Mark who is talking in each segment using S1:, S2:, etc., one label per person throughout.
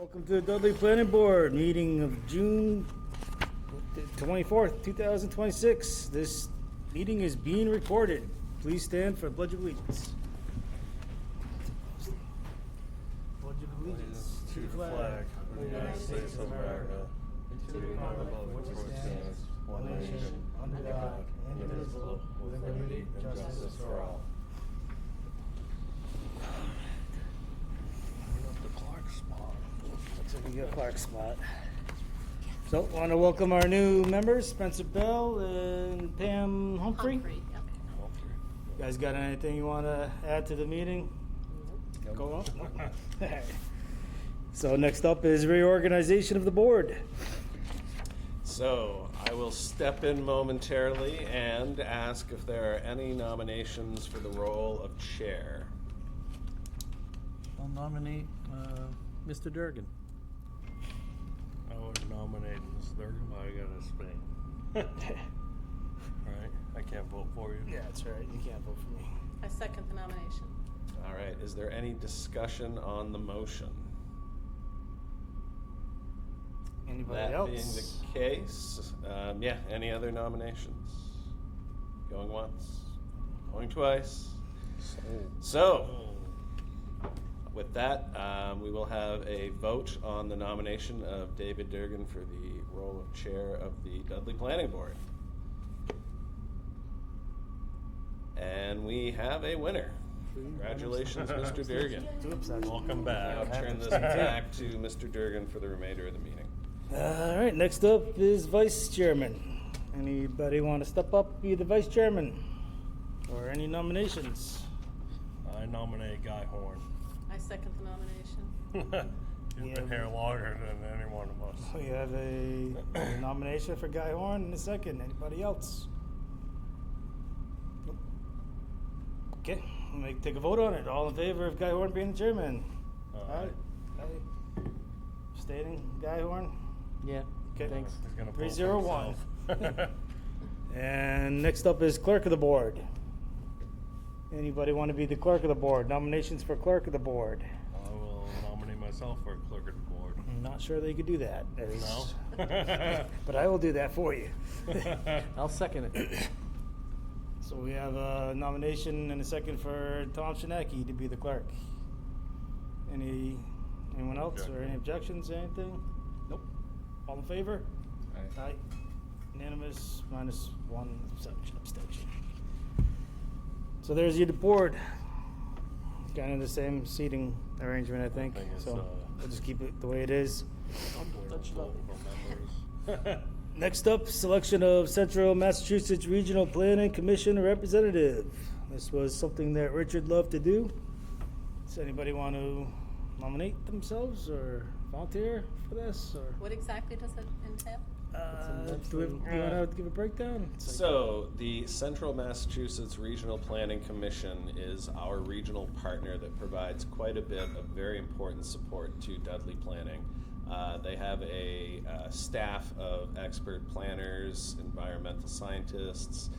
S1: Welcome to the Dudley Planning Board meeting of June 24th, 2026. This meeting is being recorded. Please stand for the Pledge of Allegiance. Pledge of Allegiance to the flag
S2: of the United States of America, and to the republic for which it stands, one nation, under God, indivisible, with liberty and justice for all.
S1: We got Clark spot. So, want to welcome our new members, Spencer Bell and Pam Humphrey.
S3: Yep.
S1: You guys got anything you want to add to the meeting?
S2: Nope.
S1: Go on. Nope. So next up is reorganization of the board.
S2: So I will step in momentarily and ask if there are any nominations for the role of chair.
S4: I'll nominate Mr. Durgan.
S5: I would nominate Ms. Durgan, but I gotta abstain. Right? I can't vote for you.
S1: Yeah, that's right. You can't vote for me.
S3: I second the nomination.
S2: All right, is there any discussion on the motion?
S1: Anybody
S2: That
S1: else?
S2: being the case, any other nominations? Going once, going twice. So, with that, we will have a vote on the nomination of David Durgan for the role of chair of the Dudley Planning Board. And we have a winner. Congratulations, Mr. Durgan.
S1: Two abstentions.
S5: Welcome
S2: I'll
S5: back.
S2: turn this back to Mr. Durgan for the remainder of the meeting.
S1: All right, next up is vice chairman. Anybody want to step up, be the vice chairman? Or any nominations?
S5: I nominate Guy Horn.
S3: I second the nomination.
S5: He's been here longer than any one of us.
S1: We have a nomination for Guy Horn in a second. Anybody else? Nope. Okay, take a vote on it. All in favor of Guy Horn being the chairman?
S5: Aye.
S1: Aye. Abstaining, Guy Horn?
S4: Yeah,
S1: Okay.
S4: thanks.
S5: He's gonna vote for
S1: 301.
S5: himself.
S1: And next up is clerk of the board. Anybody want to be the clerk of the board? Nominations for clerk of the board?
S5: I will nominate myself for clerk of the board.
S1: I'm not sure they could do that.
S5: No?
S1: But I will do that for you.
S4: I'll second it.
S1: So we have a nomination and a second for Tom Shinaki to be the clerk. Anyone else or any objections, anything? Nope. All in favor? Aye. Unanimous, minus one abstention. So there's your board. Kind of the same seating arrangement, I think.
S5: I think it's,
S1: So we'll just keep it the way it is.
S5: Local members.
S1: Next up, selection of Central Massachusetts Regional Planning Commission representative. This was something that Richard loved to do. Does anybody want to nominate themselves or volunteer for this? Or
S3: What exactly does it entail?
S1: do you want to give a breakdown? It's like-
S2: So, the Central Massachusetts Regional Planning Commission is our regional partner that provides quite a bit of very important support to Dudley Planning. They have a staff of expert planners, environmental scientists,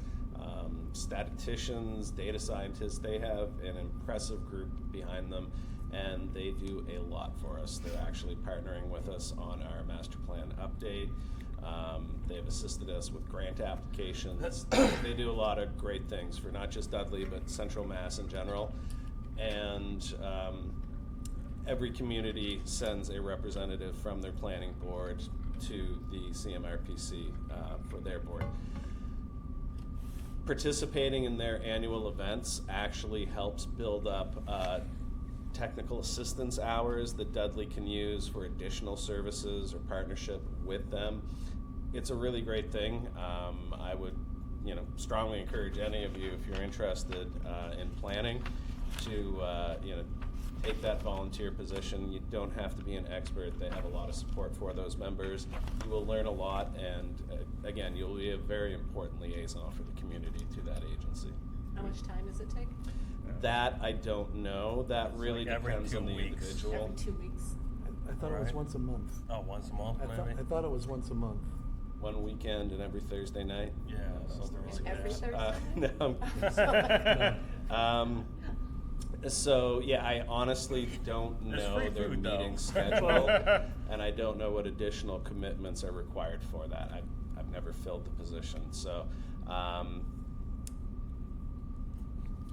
S2: statisticians, data scientists. They have an impressive group behind them, and they do a lot for us. They're actually partnering with us on our master plan update. They've assisted us with grant applications. They do a lot of great things for not just Dudley, but Central Mass in general. And every community sends a representative from their planning board to the CMRPC for their board. Participating in their annual events actually helps build up technical assistance hours that Dudley can use for additional services or partnership with them. It's a really great thing. I would, strongly encourage any of you, if you're interested in planning, to, take that volunteer position. You don't have to be an expert. They have a lot of support for those members. You will learn a lot, and again, you'll be a very important liaison for the community to that agency.
S3: How much time does it take?
S2: That I don't know. That
S5: It's
S2: really
S5: like every
S2: depends
S5: 2
S2: on the
S5: weeks.
S2: individual.
S3: Every 2 weeks.
S4: I thought it was
S5: Right.
S4: once a month.
S5: Oh, once a month, maybe?
S4: I thought it was once a month.
S2: One weekend and every Thursday night.
S5: Yeah, something like
S3: Every
S5: that.
S3: Thursday?
S2: No. So, yeah, I honestly don't
S5: There's
S2: know
S5: free
S2: their
S5: food, though.
S2: meeting schedule, and I don't know what additional commitments are required for that. I've never filled the position, so,
S1: I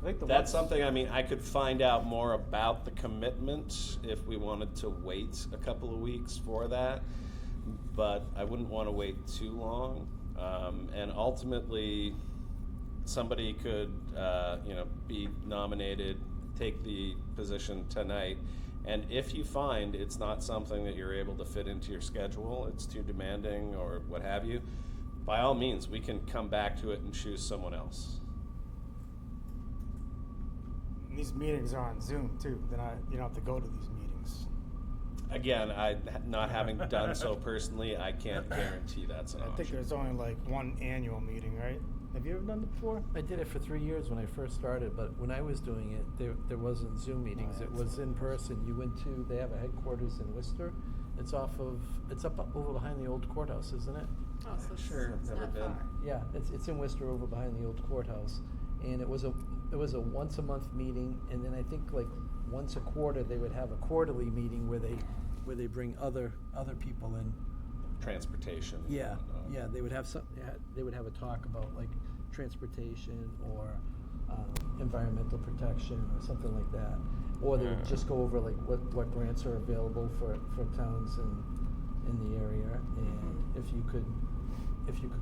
S1: think the
S2: that's
S1: ones-
S2: something, I mean, I could find out more about the commitment if we wanted to wait a couple of weeks for that, but I wouldn't want to wait too long. And ultimately, somebody could, be nominated, take the position tonight, and if you find it's not something that you're able to fit into your schedule, it's too demanding or what have you, by all means, we can come back to it and choose someone else.
S1: These meetings are on Zoom too, then you don't have to go to these meetings.
S2: Again, not having done so personally, I can't guarantee that's an
S1: I think
S2: option.
S1: there's only like one annual meeting, right? Have you ever done it before?
S4: I did it for 3 years when I first started, but when I was doing it, there wasn't Zoom meetings.
S1: yeah,
S4: It was in person. You went to, they have a headquarters in Worcester. It's up over behind the old courthouse, isn't it?
S3: Oh, so
S2: Sure,
S3: it's
S2: never
S3: not
S2: been.
S3: far.
S4: Yeah, it's in Worcester over behind the old courthouse. And it was a once a month meeting, and then I think like once a quarter they would have a quarterly meeting where they bring other people in.
S2: Transportation. and
S4: Yeah,
S2: whatnot.
S4: yeah, they would have they would have a talk about like transportation or environmental protection or something like that. Or they would
S5: Yeah.
S4: just go over like what grants are available for towns in the area, and if you could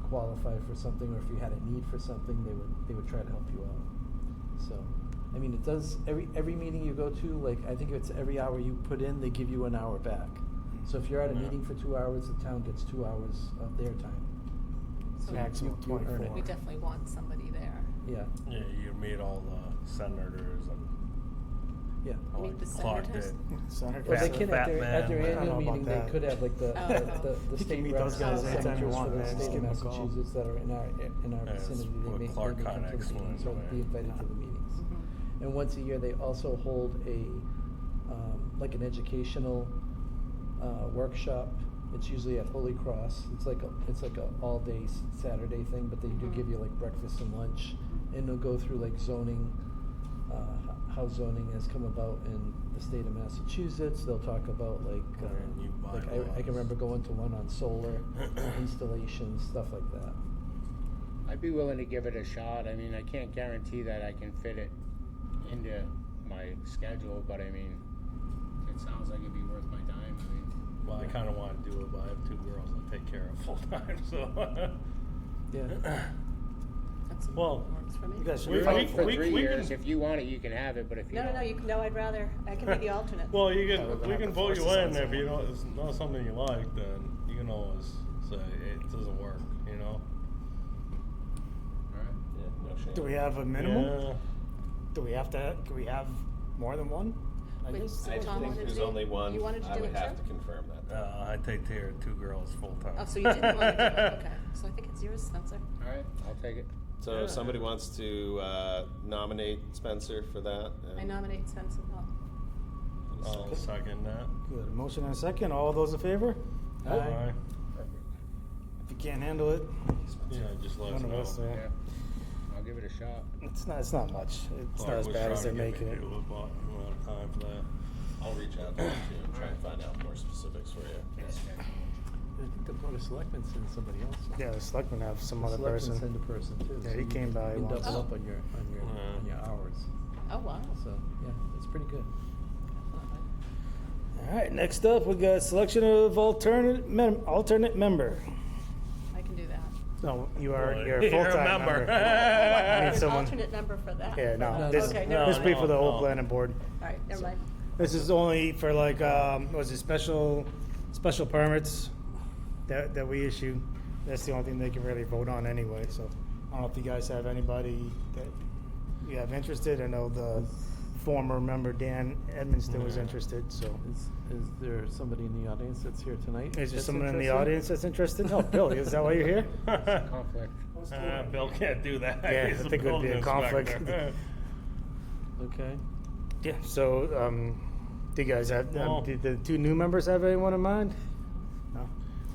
S4: qualify for something, or if you had a need for something, they would try to help you out. So, I mean, it does every meeting you go to, like I think it's every hour you put in, they give you an hour back. So if you're at a
S5: Yeah.
S4: meeting for 2 hours, the town gets 2 hours of their time.
S3: So
S1: Maximum
S4: you earn
S1: 24.
S4: it.
S3: We definitely want somebody there.
S4: Yeah,
S5: Yeah, you meet all the senators and
S4: yeah.
S5: I
S3: Meet
S5: like
S3: the
S5: clocked
S3: senators?
S5: it.
S1: Senator.
S4: Well, they
S5: Fat-
S4: can
S5: fat
S4: at their
S5: man.
S1: I don't
S4: annual
S1: know
S4: meeting,
S1: about
S4: they
S1: that.
S4: could have like the
S3: You
S1: can
S4: state
S1: meet
S4: reps,
S1: those guys
S4: the
S3: anytime you
S4: senators
S1: want,
S4: for the
S1: man. Just
S4: state
S1: give
S4: of
S1: 'em a call.
S4: Massachusetts that are in our
S5: Yeah, it's
S4: vicinity. They
S5: what
S4: may
S5: Clark
S4: come to the
S5: Connex
S4: meeting,
S5: went
S4: so
S5: away.
S4: be invited to the meetings.
S3: Mhm.
S4: And once a year, they also hold a like an educational workshop. It's usually at Holy Cross. It's like a all day Saturday thing, but they do
S3: Mhm.
S4: give you like breakfast and lunch, and they'll go through like zoning, how zoning has come about in the state of Massachusetts. They'll talk about like
S5: New
S4: I
S5: bylaws.
S4: can remember going to one on solar installations, stuff like that.
S6: I'd be willing to give it a shot. I mean, I can't guarantee that I can fit it into my schedule, but I mean, it sounds like it'd be worth my time. I mean,
S5: Well, I kind of want to do it, but I have 2 girls I take care of full time, so.
S4: Yeah.
S3: That's
S5: Well,
S3: works for me.
S1: You guys should
S5: We-
S1: be
S6: for
S5: we-
S1: helpful.
S5: we-
S6: 3
S5: we
S6: years,
S5: can-
S6: if you want it, you can have it. But if you
S3: No,
S6: don't,
S3: no, I'd rather, I can be the alternate.
S5: well, you
S1: we're
S5: can,
S1: gonna
S5: we
S1: have
S5: can
S1: to
S5: vote
S1: force
S5: you
S1: this on
S5: in if you
S1: someone.
S5: don't, it's not something you like, then you can always say it doesn't work, you know?
S6: all right.
S2: Yeah, no shame.
S1: Do we have a minimum?
S5: Yeah.
S1: Do we have to? Can we have more than one? I
S3: Wait,
S1: guess.
S3: so
S2: I
S3: Tom
S2: think
S3: wanted
S2: there's
S3: to-
S2: only one.
S3: you wanted to
S2: I
S3: do
S2: would
S3: it
S2: have
S3: too?
S2: to confirm that.
S5: I take care of 2 girls full time.
S3: Oh, so you didn't want to do it, okay. So I think it's yours, Spencer.
S6: All right, I'll take it.
S2: So
S5: Yeah.
S2: if somebody wants to nominate Spencer for that.
S3: I nominate Spencer Hill.
S5: I'll second that.
S1: Good. A motion and a second. All those in favor?
S5: Aye.
S1: If you can't handle it,
S5: Yeah, just let us
S1: one of
S5: know.
S1: us.
S6: Yeah, I'll give it a shot.
S1: It's not much. It's
S5: Clark
S1: not as
S5: was
S1: bad as they're
S5: trying to get
S1: making
S5: me
S1: it.
S5: to do but we don't have time for that.
S2: I'll reach out to him too and try and find out more specifics for you.
S4: I think the Board of Selectmen send somebody else.
S1: Yeah, the selectmen have some
S4: The
S1: other
S4: selectmen
S1: person.
S4: send a person too.
S1: Yeah,
S4: so
S1: he
S4: you
S1: came by
S4: can
S1: once.
S4: double
S3: Oh.
S4: up on your hours.
S3: Oh, wow.
S4: So yeah, it's pretty good.
S1: All right. Next up, we got selection of alternate member.
S3: I can do that.
S1: No, you're a
S5: You're a
S1: full-time
S5: member.
S1: member. I need someone.
S3: Alternate member for that.
S1: Yeah,
S4: No,
S1: no. This
S3: Okay,
S5: no,
S3: never
S1: this
S3: mind.
S1: will be for the whole
S5: no.
S1: planning board.
S3: All right, never mind.
S1: This is only for like was it special permits that we issue. That's the only thing they can really vote on anyway. So I don't know if you guys have anybody that you have interested. I know the former member Dan Edmonston was
S5: Yeah.
S1: interested. So
S4: Is there somebody in the audience that's here tonight?
S1: is there
S4: that's
S1: someone in the
S4: interested?
S1: audience that's interested? No, Billy. Is that why you're here?
S6: Conflict.
S5: Bill can't do that.
S1: Yeah,
S5: He's
S1: I
S5: the
S1: think it would be a
S5: building
S1: conflict.
S5: inspector.
S4: Okay.
S1: Yeah. So do you guys have
S5: Well-
S1: did the 2 new members have anyone in mind? No.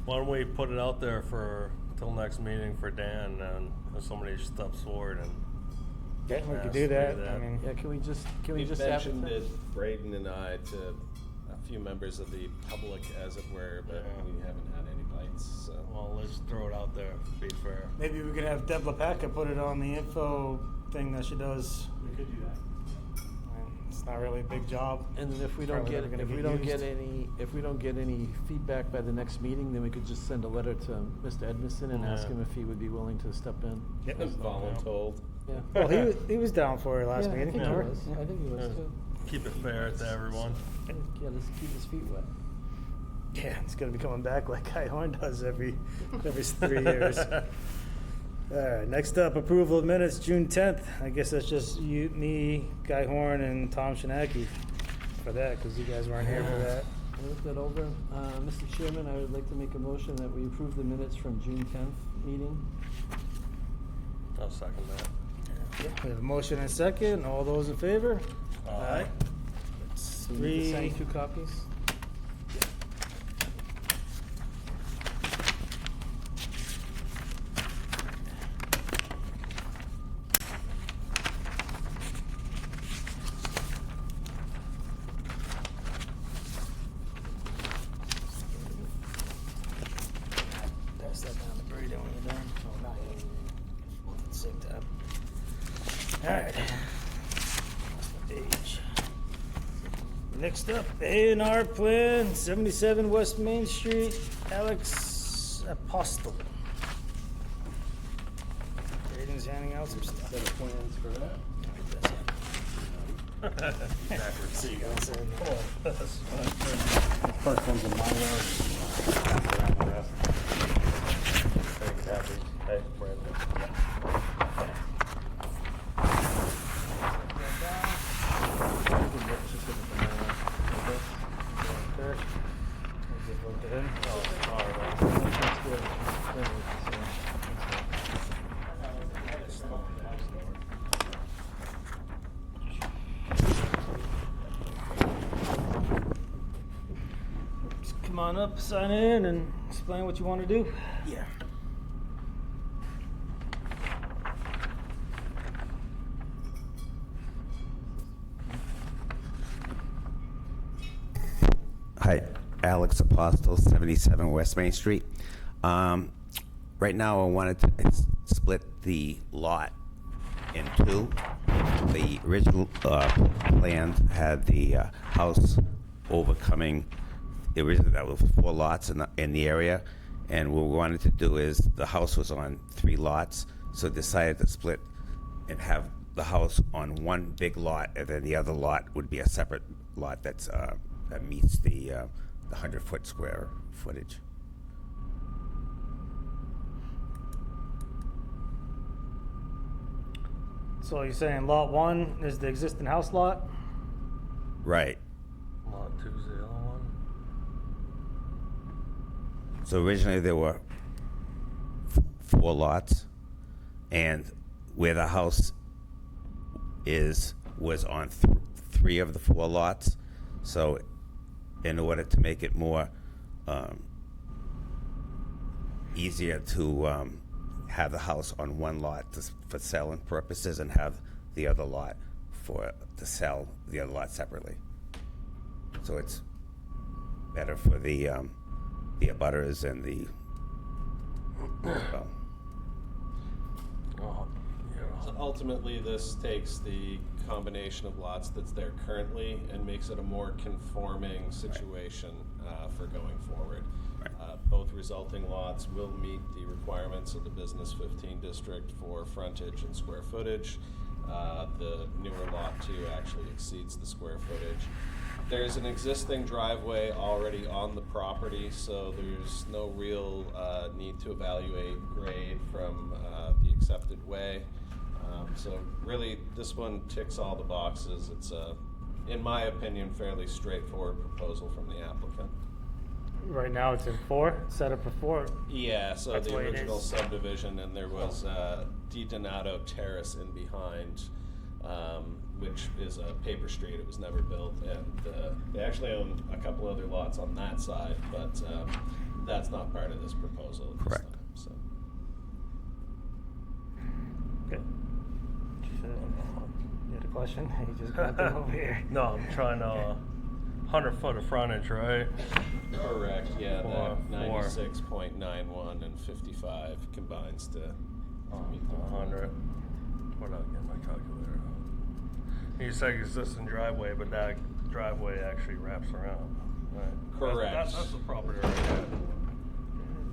S5: Why don't we put it out there for till next meeting for Dan, and if somebody steps forward and
S1: Yeah, we could
S5: Yes,
S1: do
S5: do
S1: that.
S5: that.
S1: I mean,
S4: Yeah, can we just
S2: We've mentioned
S4: advertise?
S2: it, Braden and I, to a few members of the public, as it were, but
S5: Yeah.
S2: we haven't had any bites, so.
S5: Well, let's throw it out there, to be fair.
S1: maybe we could have Deb LaPaca put it on the info thing that she does.
S7: We could do that.
S1: It's not really a big job.
S4: And then if we don't
S1: Probably
S4: get,
S1: never gonna
S4: if we
S1: get
S4: don't
S1: used.
S4: get any feedback by the next meeting, then we could just send a letter to Mr. Edmondson and ask
S5: Yeah.
S4: him if he would be willing to step in.
S1: Yep.
S2: Voluntold.
S4: Yeah.
S1: Well, he was down for it last
S4: Yeah,
S1: meeting.
S4: I think
S1: remember?
S4: he was. I think he was
S5: Yeah.
S4: too.
S5: Keep it fair to everyone.
S4: Yeah, let's keep his feet wet.
S1: Yeah, it's gonna be coming back like Guy Horn does every 3 years. All right, next up, approval of minutes, June 10th. I guess that's just you, me, Guy Horn, and Tom Shinaki for that, because you guys weren't here for that.
S4: I looked that over. Mr. Chairman, I would like to make a motion that we approve the minutes from June 10th meeting.
S5: I'll second that.
S1: We have a motion and a second. All those in favor?
S5: Aye.
S1: It's
S4: Do we need to
S1: three.
S4: sign 2 copies?
S1: Pass that down to Brady when you're done. Oh, not yet. Both at the same time. All right. Lost my page. Next up, A&R plan, 77 West Main Street, Alex Apostle. Braden's handing out some stuff.
S7: Set of plans for that.
S5: Backwards.
S1: See you guys.
S7: First one's in my yard. Pass around the rest.
S5: Thanks, Happy. Hey, Brandon.
S1: Kirk. We'll give one to him.
S5: Oh, all right.
S4: That's good. That works,
S1: Just come on up, sign in, and explain what you want to do.
S7: Yeah.
S8: Hi, Alex Apostle, 77 West Main Street. Right now, I wanted to split the lot in 2. The original plans had the house overcoming, originally that was 4 lots in the area, and what we wanted to do is, the house was on 3 lots, so decided to split and have the house on one big lot, and then the other lot would be a separate lot that meets the 100-foot square footage.
S1: So you're saying lot 1 is the existing house lot?
S8: Right.
S5: Lot 2's the other one.
S8: So originally there were 4 lots, and where the house was on 3 of the 4 lots. So in order to make it more easier to have the house on one lot for selling purposes, and have the other lot to sell the other lot separately. So it's better for the abutters and the, well,
S5: Oh, yeah.
S2: So ultimately, this takes the combination of lots that's there currently and makes it a more conforming situation for going forward.
S8: Right.
S2: Both resulting lots will meet the requirements of the Business 15 district for frontage and square footage. The newer lot 2 actually exceeds the square footage. There's an existing driveway already on the property, so there's no real need to evaluate grade from the accepted way. So really, this one ticks all the boxes. It's in my opinion, fairly straightforward proposal from the applicant.
S1: Right now it's in 4, set up for 4.
S2: Yeah, so
S1: That's
S2: the
S1: the way it
S2: original
S1: is.
S2: subdivision, and there was Di Donato Terrace in behind, which is a paper street. It was never built, and they actually own a couple other lots on that side, but that's not part of this proposal at this
S8: Correct.
S2: time, so.
S1: Okay. question. You just got them over here.
S5: No, I'm trying to 100 foot of frontage, right?
S2: Correct, yeah,
S5: For-
S2: that
S5: for-
S2: 96.91 and 55 combines to meet the
S5: 100. Without getting my calculator out. You said existing driveway, but that driveway actually wraps around, right?
S2: Correct.
S5: That's the property right there.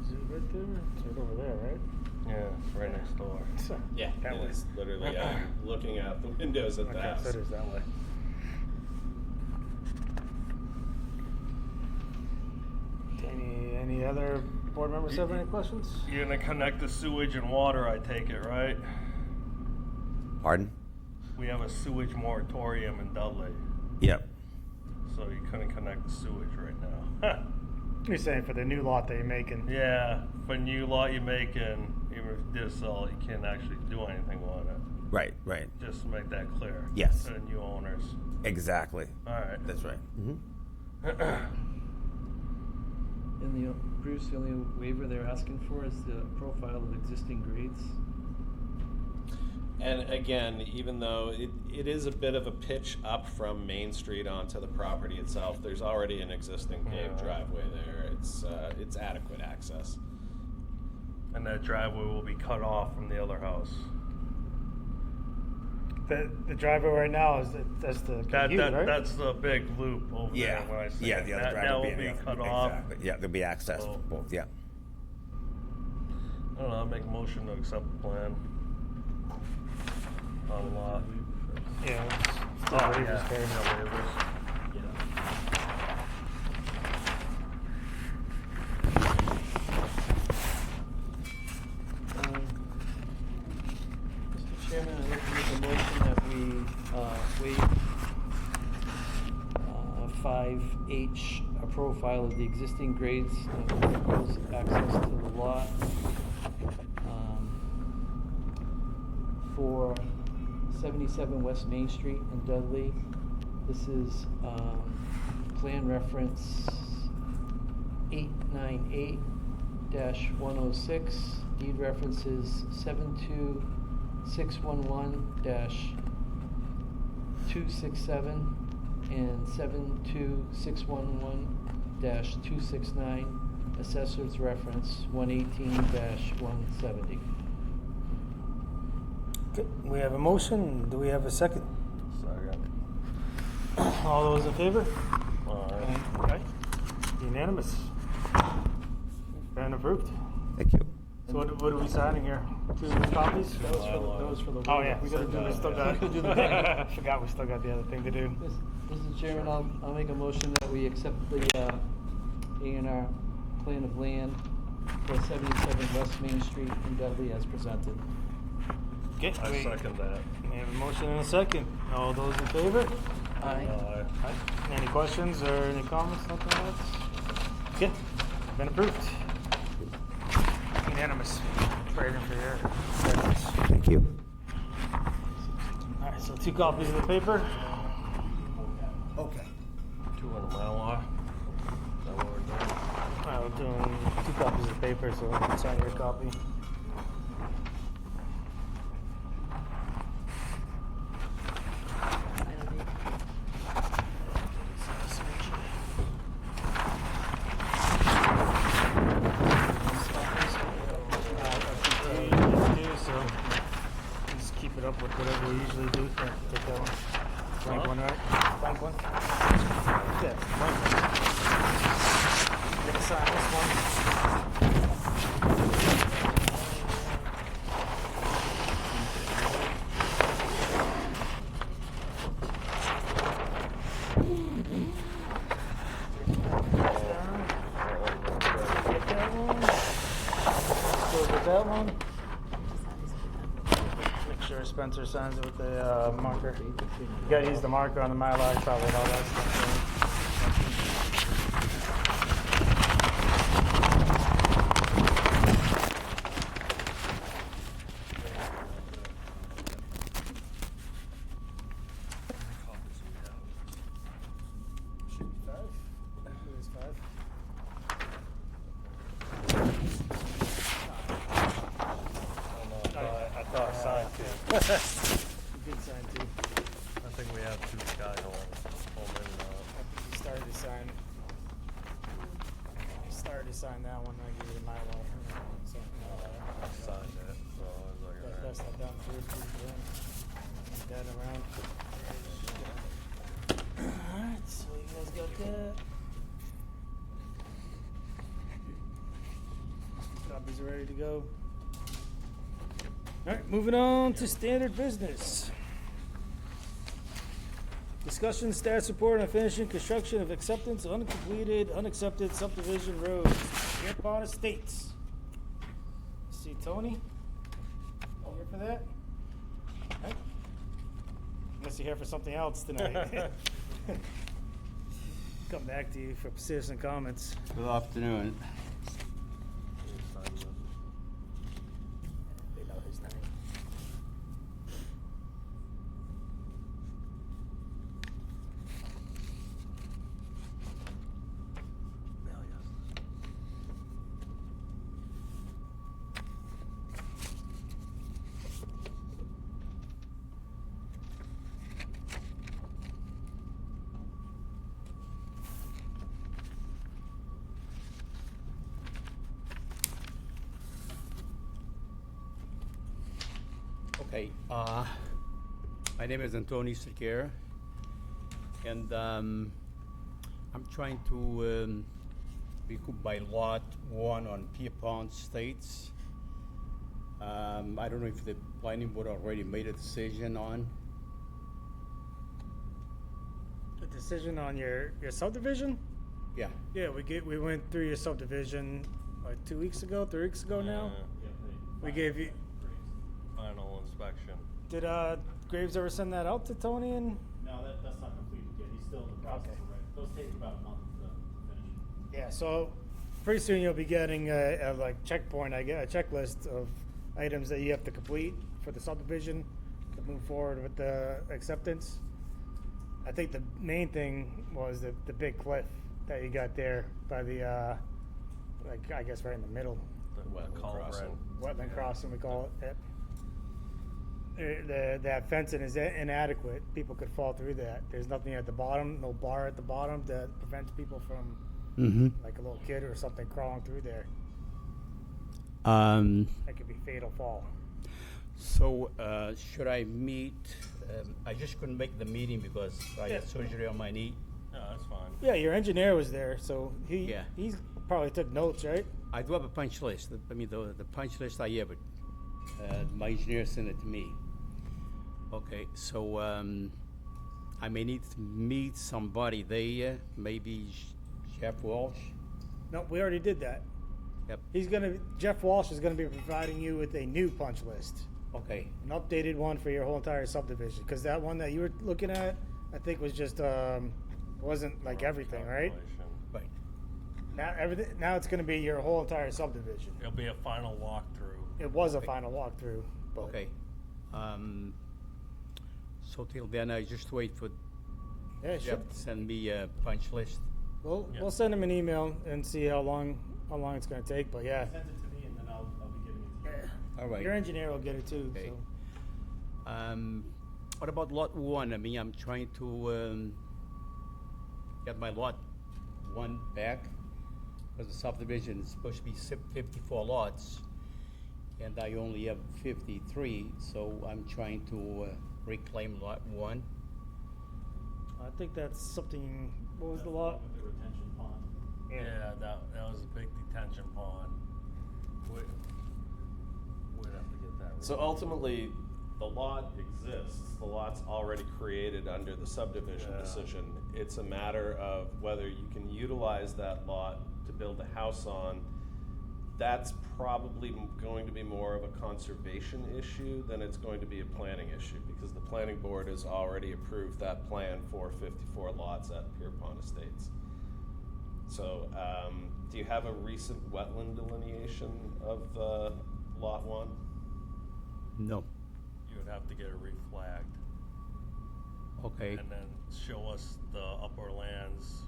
S1: Is it right there? It's right over there, right?
S5: Yeah, it's right next door.
S2: Yeah,
S1: That way.
S2: it's literally looking out the windows at the
S1: Okay,
S2: house.
S1: so it is that way. Any other board members have any questions?
S5: You're gonna connect the sewage and water, I take it, right?
S8: Pardon?
S5: We have a sewage moratorium in Dudley,
S8: Yep.
S5: so you couldn't connect the sewage right now.
S1: You're saying for the new lot that you're making?
S5: Yeah, for new lot you're making, even if this all, you can't actually do anything with it.
S8: Right, right.
S5: Just to make that clear.
S8: Yes.
S5: For the new owners.
S8: Exactly.
S5: All right.
S8: That's right.
S4: And Bruce, the only waiver they're asking for is the profile of existing grades.
S2: And again, even though it is a bit of a pitch up from Main Street onto the property itself, there's already an existing paved
S5: Yeah.
S2: driveway there. It's adequate access.
S5: And that driveway will be cut off from the other house.
S1: The driveway right now is that's the commute, right?
S5: That's the big loop over
S8: Yeah.
S5: there. When I say
S8: Yeah, the other
S5: that,
S8: drive
S5: that
S8: will
S5: will
S8: be
S5: be
S8: on the
S5: cut
S8: other-
S5: off.
S8: Exactly. Yeah, there'll be access
S5: So-
S8: for both, yeah.
S5: I don't know. I'll make a motion to accept the plan. On the lot.
S1: Yeah. It's
S5: Oh,
S1: waivers
S5: yeah.
S1: there.
S5: Yeah, waivers.
S4: Mr. Chairman, I'd like to make a motion that we waive 5H, a profile of the existing grades and proposed access to the lot for 77 West Main Street in Dudley. This is plan reference 898-106. Deed references 72611-267 and 72611-269. Assessor's reference 118-170.
S1: Okay, we have a motion. Do we have a second?
S5: Second.
S1: All those in favor?
S5: All right.
S1: Okay. Unanimous. And approved.
S8: Thank you.
S1: So what are we signing here? 2 copies?
S4: That was for the
S1: Oh
S4: waiver.
S1: yeah, we still got. I forgot we still got the other thing to do.
S4: Mr. Chairman, I'll make a motion that we accept the A&R plan of land for 77 West Main Street in Dudley as presented.
S1: Okay,
S5: I second that.
S1: We have a motion and a second. All those in favor?
S3: Aye.
S1: Aye. Any questions or any comments, nothing else? Okay, been approved. Unanimous. Right in for your records.
S8: Thank you.
S1: Alright, so 2 copies of the paper.
S8: Okay.
S5: 2 in a Mylar. Is that what we're doing?
S1: We're doing 2 copies of the paper, so we can sign your copy.
S3: I don't need.
S1: So just keep it up with whatever we usually do. Here, take that one. Blank one, right? Blank one? Yeah, blank one. You can sign this one. Get that one. Go with that one. Make sure Spencer signs it with the marker. You gotta use the marker on the Mylar, probably and all that stuff. Should be 5. It is 5.
S5: I thought I signed 2.
S1: Good sign too.
S5: think we have two guys on home in,
S1: You started to sign. You started to sign that one. I gave you the Mylar. So,
S5: signed it, so I was like,
S1: that,
S5: alright.
S1: that's not done for you. Move that around. Alright, so you guys got that. Copies are ready to go. Alright, moving on to standard business. Discussion status report on finishing construction of acceptance unaccepted subdivision roads, Pierpont Estates. See Tony? You here for that? Alright. Unless you're here for something else tonight. Come back to you for citizen comments.
S9: Good afternoon.
S1: They know his name.
S9: Okay, my name is Anthony Sequeira, and I'm trying to recoup my lot 1 on Pierpont Estates. I don't know if the planning board already made a decision on.
S1: The decision on your subdivision?
S9: Yeah,
S1: Yeah, we went through your subdivision like 2 weeks ago, 3 weeks ago now. We gave you.
S5: Final inspection.
S1: Did Graves ever send that out to Tony and?
S7: No, that's not completed yet. He's still in the process
S1: Okay.
S7: of it. Those take about a month to finish.
S1: Yeah, so pretty soon you'll be getting a like checkpoint, I get a checklist of items that you have to complete for the subdivision to move forward with the acceptance. I think the main thing was the big cliff that you got there by the like I guess right in the middle.
S5: The
S2: Wetland
S5: culvert.
S2: crossing.
S1: Wetland crossing, we call it. Yep. That fencing is inadequate. People could fall through that. There's nothing at the bottom, no bar at the bottom that prevents people from, like a little kid or something, crawling through there. That could be fatal fall.
S9: so should I meet, I just couldn't make the meeting because I
S1: Yeah.
S9: had surgery on my knee.
S5: Yeah, that's fine.
S1: Yeah, your engineer was there, so
S9: Yeah.
S1: he's probably took notes, right?
S9: I do have a punch list. I mean, the punch list I have it. My engineer sent it to me. Okay, so I may need to meet somebody there. Maybe Jeff Walsh.
S1: No, we already did that.
S9: Yep.
S1: Jeff Walsh is gonna be providing you with a new punch list,
S9: Okay.
S1: an updated one for your whole entire subdivision. Because that one that you were looking at, I think was just wasn't like everything, right?
S5: Calculation.
S9: Right.
S1: Now everything. Now it's gonna be your whole entire subdivision.
S5: It'll be a final walkthrough.
S1: It was a final walkthrough, but
S9: Okay. So till then, I just wait for
S1: yeah,
S9: Jeff
S1: sure.
S9: to send me a punch list.
S5: Yeah.
S1: We'll send him an email and see how long it's gonna take. But yeah,
S7: Send it to me and then I'll be giving it to you.
S9: All right.
S1: your engineer will get it too.
S9: Okay.
S1: So.
S9: What about lot 1? I mean, I'm trying to get my lot 1 back because the subdivision is supposed to be 54 lots, and I only have 53. So I'm trying to reclaim lot 1.
S1: I think that's something. What was the lot?
S7: With the retention pond.
S5: Yeah, that was a big detention pond. We'd have to get that.
S2: So ultimately, the lot exists. The lot's already created under the subdivision
S5: Yeah.
S2: decision. It's a matter of whether you can utilize that lot to build a house on. That's probably going to be more of a conservation issue than it's going to be a planning issue, because the planning board has already approved that plan for 54 lots at Pierpont Estates. So, do you have a recent wetland delineation of lot 1?
S9: No.
S5: You would have to get it reflagged
S9: Okay.
S5: and then show us the upper lands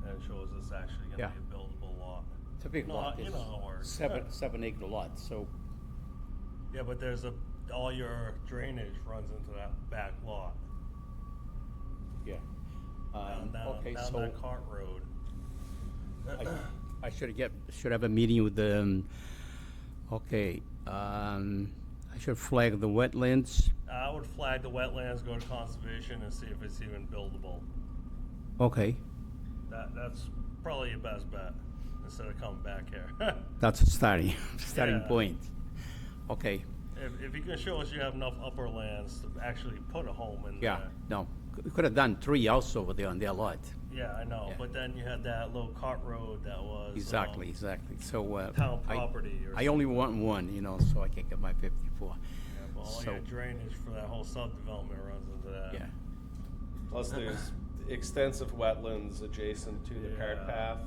S5: and show us it's actually gonna
S9: Yeah.
S5: be a buildable lot.
S9: It's a big
S5: No,
S9: lot.
S5: you
S9: It's
S5: know how it works.
S9: seven acre lot. So
S5: Yeah, but there's a all your drainage runs into that back lot.
S9: Yeah.
S5: Down
S9: Okay,
S5: down
S9: so
S5: that cart road.
S9: I should have a meeting with the, okay, I should flag the wetlands.
S5: I would flag the wetlands, go to conservation and see if it's even buildable.
S9: Okay,
S5: That's probably your best bet, instead of coming back here.
S9: that's a starting
S5: Yeah.
S9: point. Okay,
S5: If you can show us you have enough upper lands to actually put a home in
S9: yeah,
S5: there.
S9: no, we could have done 3 also over there on their lot.
S5: Yeah, I know,
S9: Yeah.
S5: but then you had that little cart road that was.
S9: Exactly. So,
S5: Town property or
S9: I only want one, so I can get my 54.
S5: Yeah, but all
S9: So-
S5: your drainage for that whole subdevelopment runs into that.
S9: Yeah,
S2: Plus, there's extensive wetlands adjacent to the cart
S5: Yeah.
S2: path,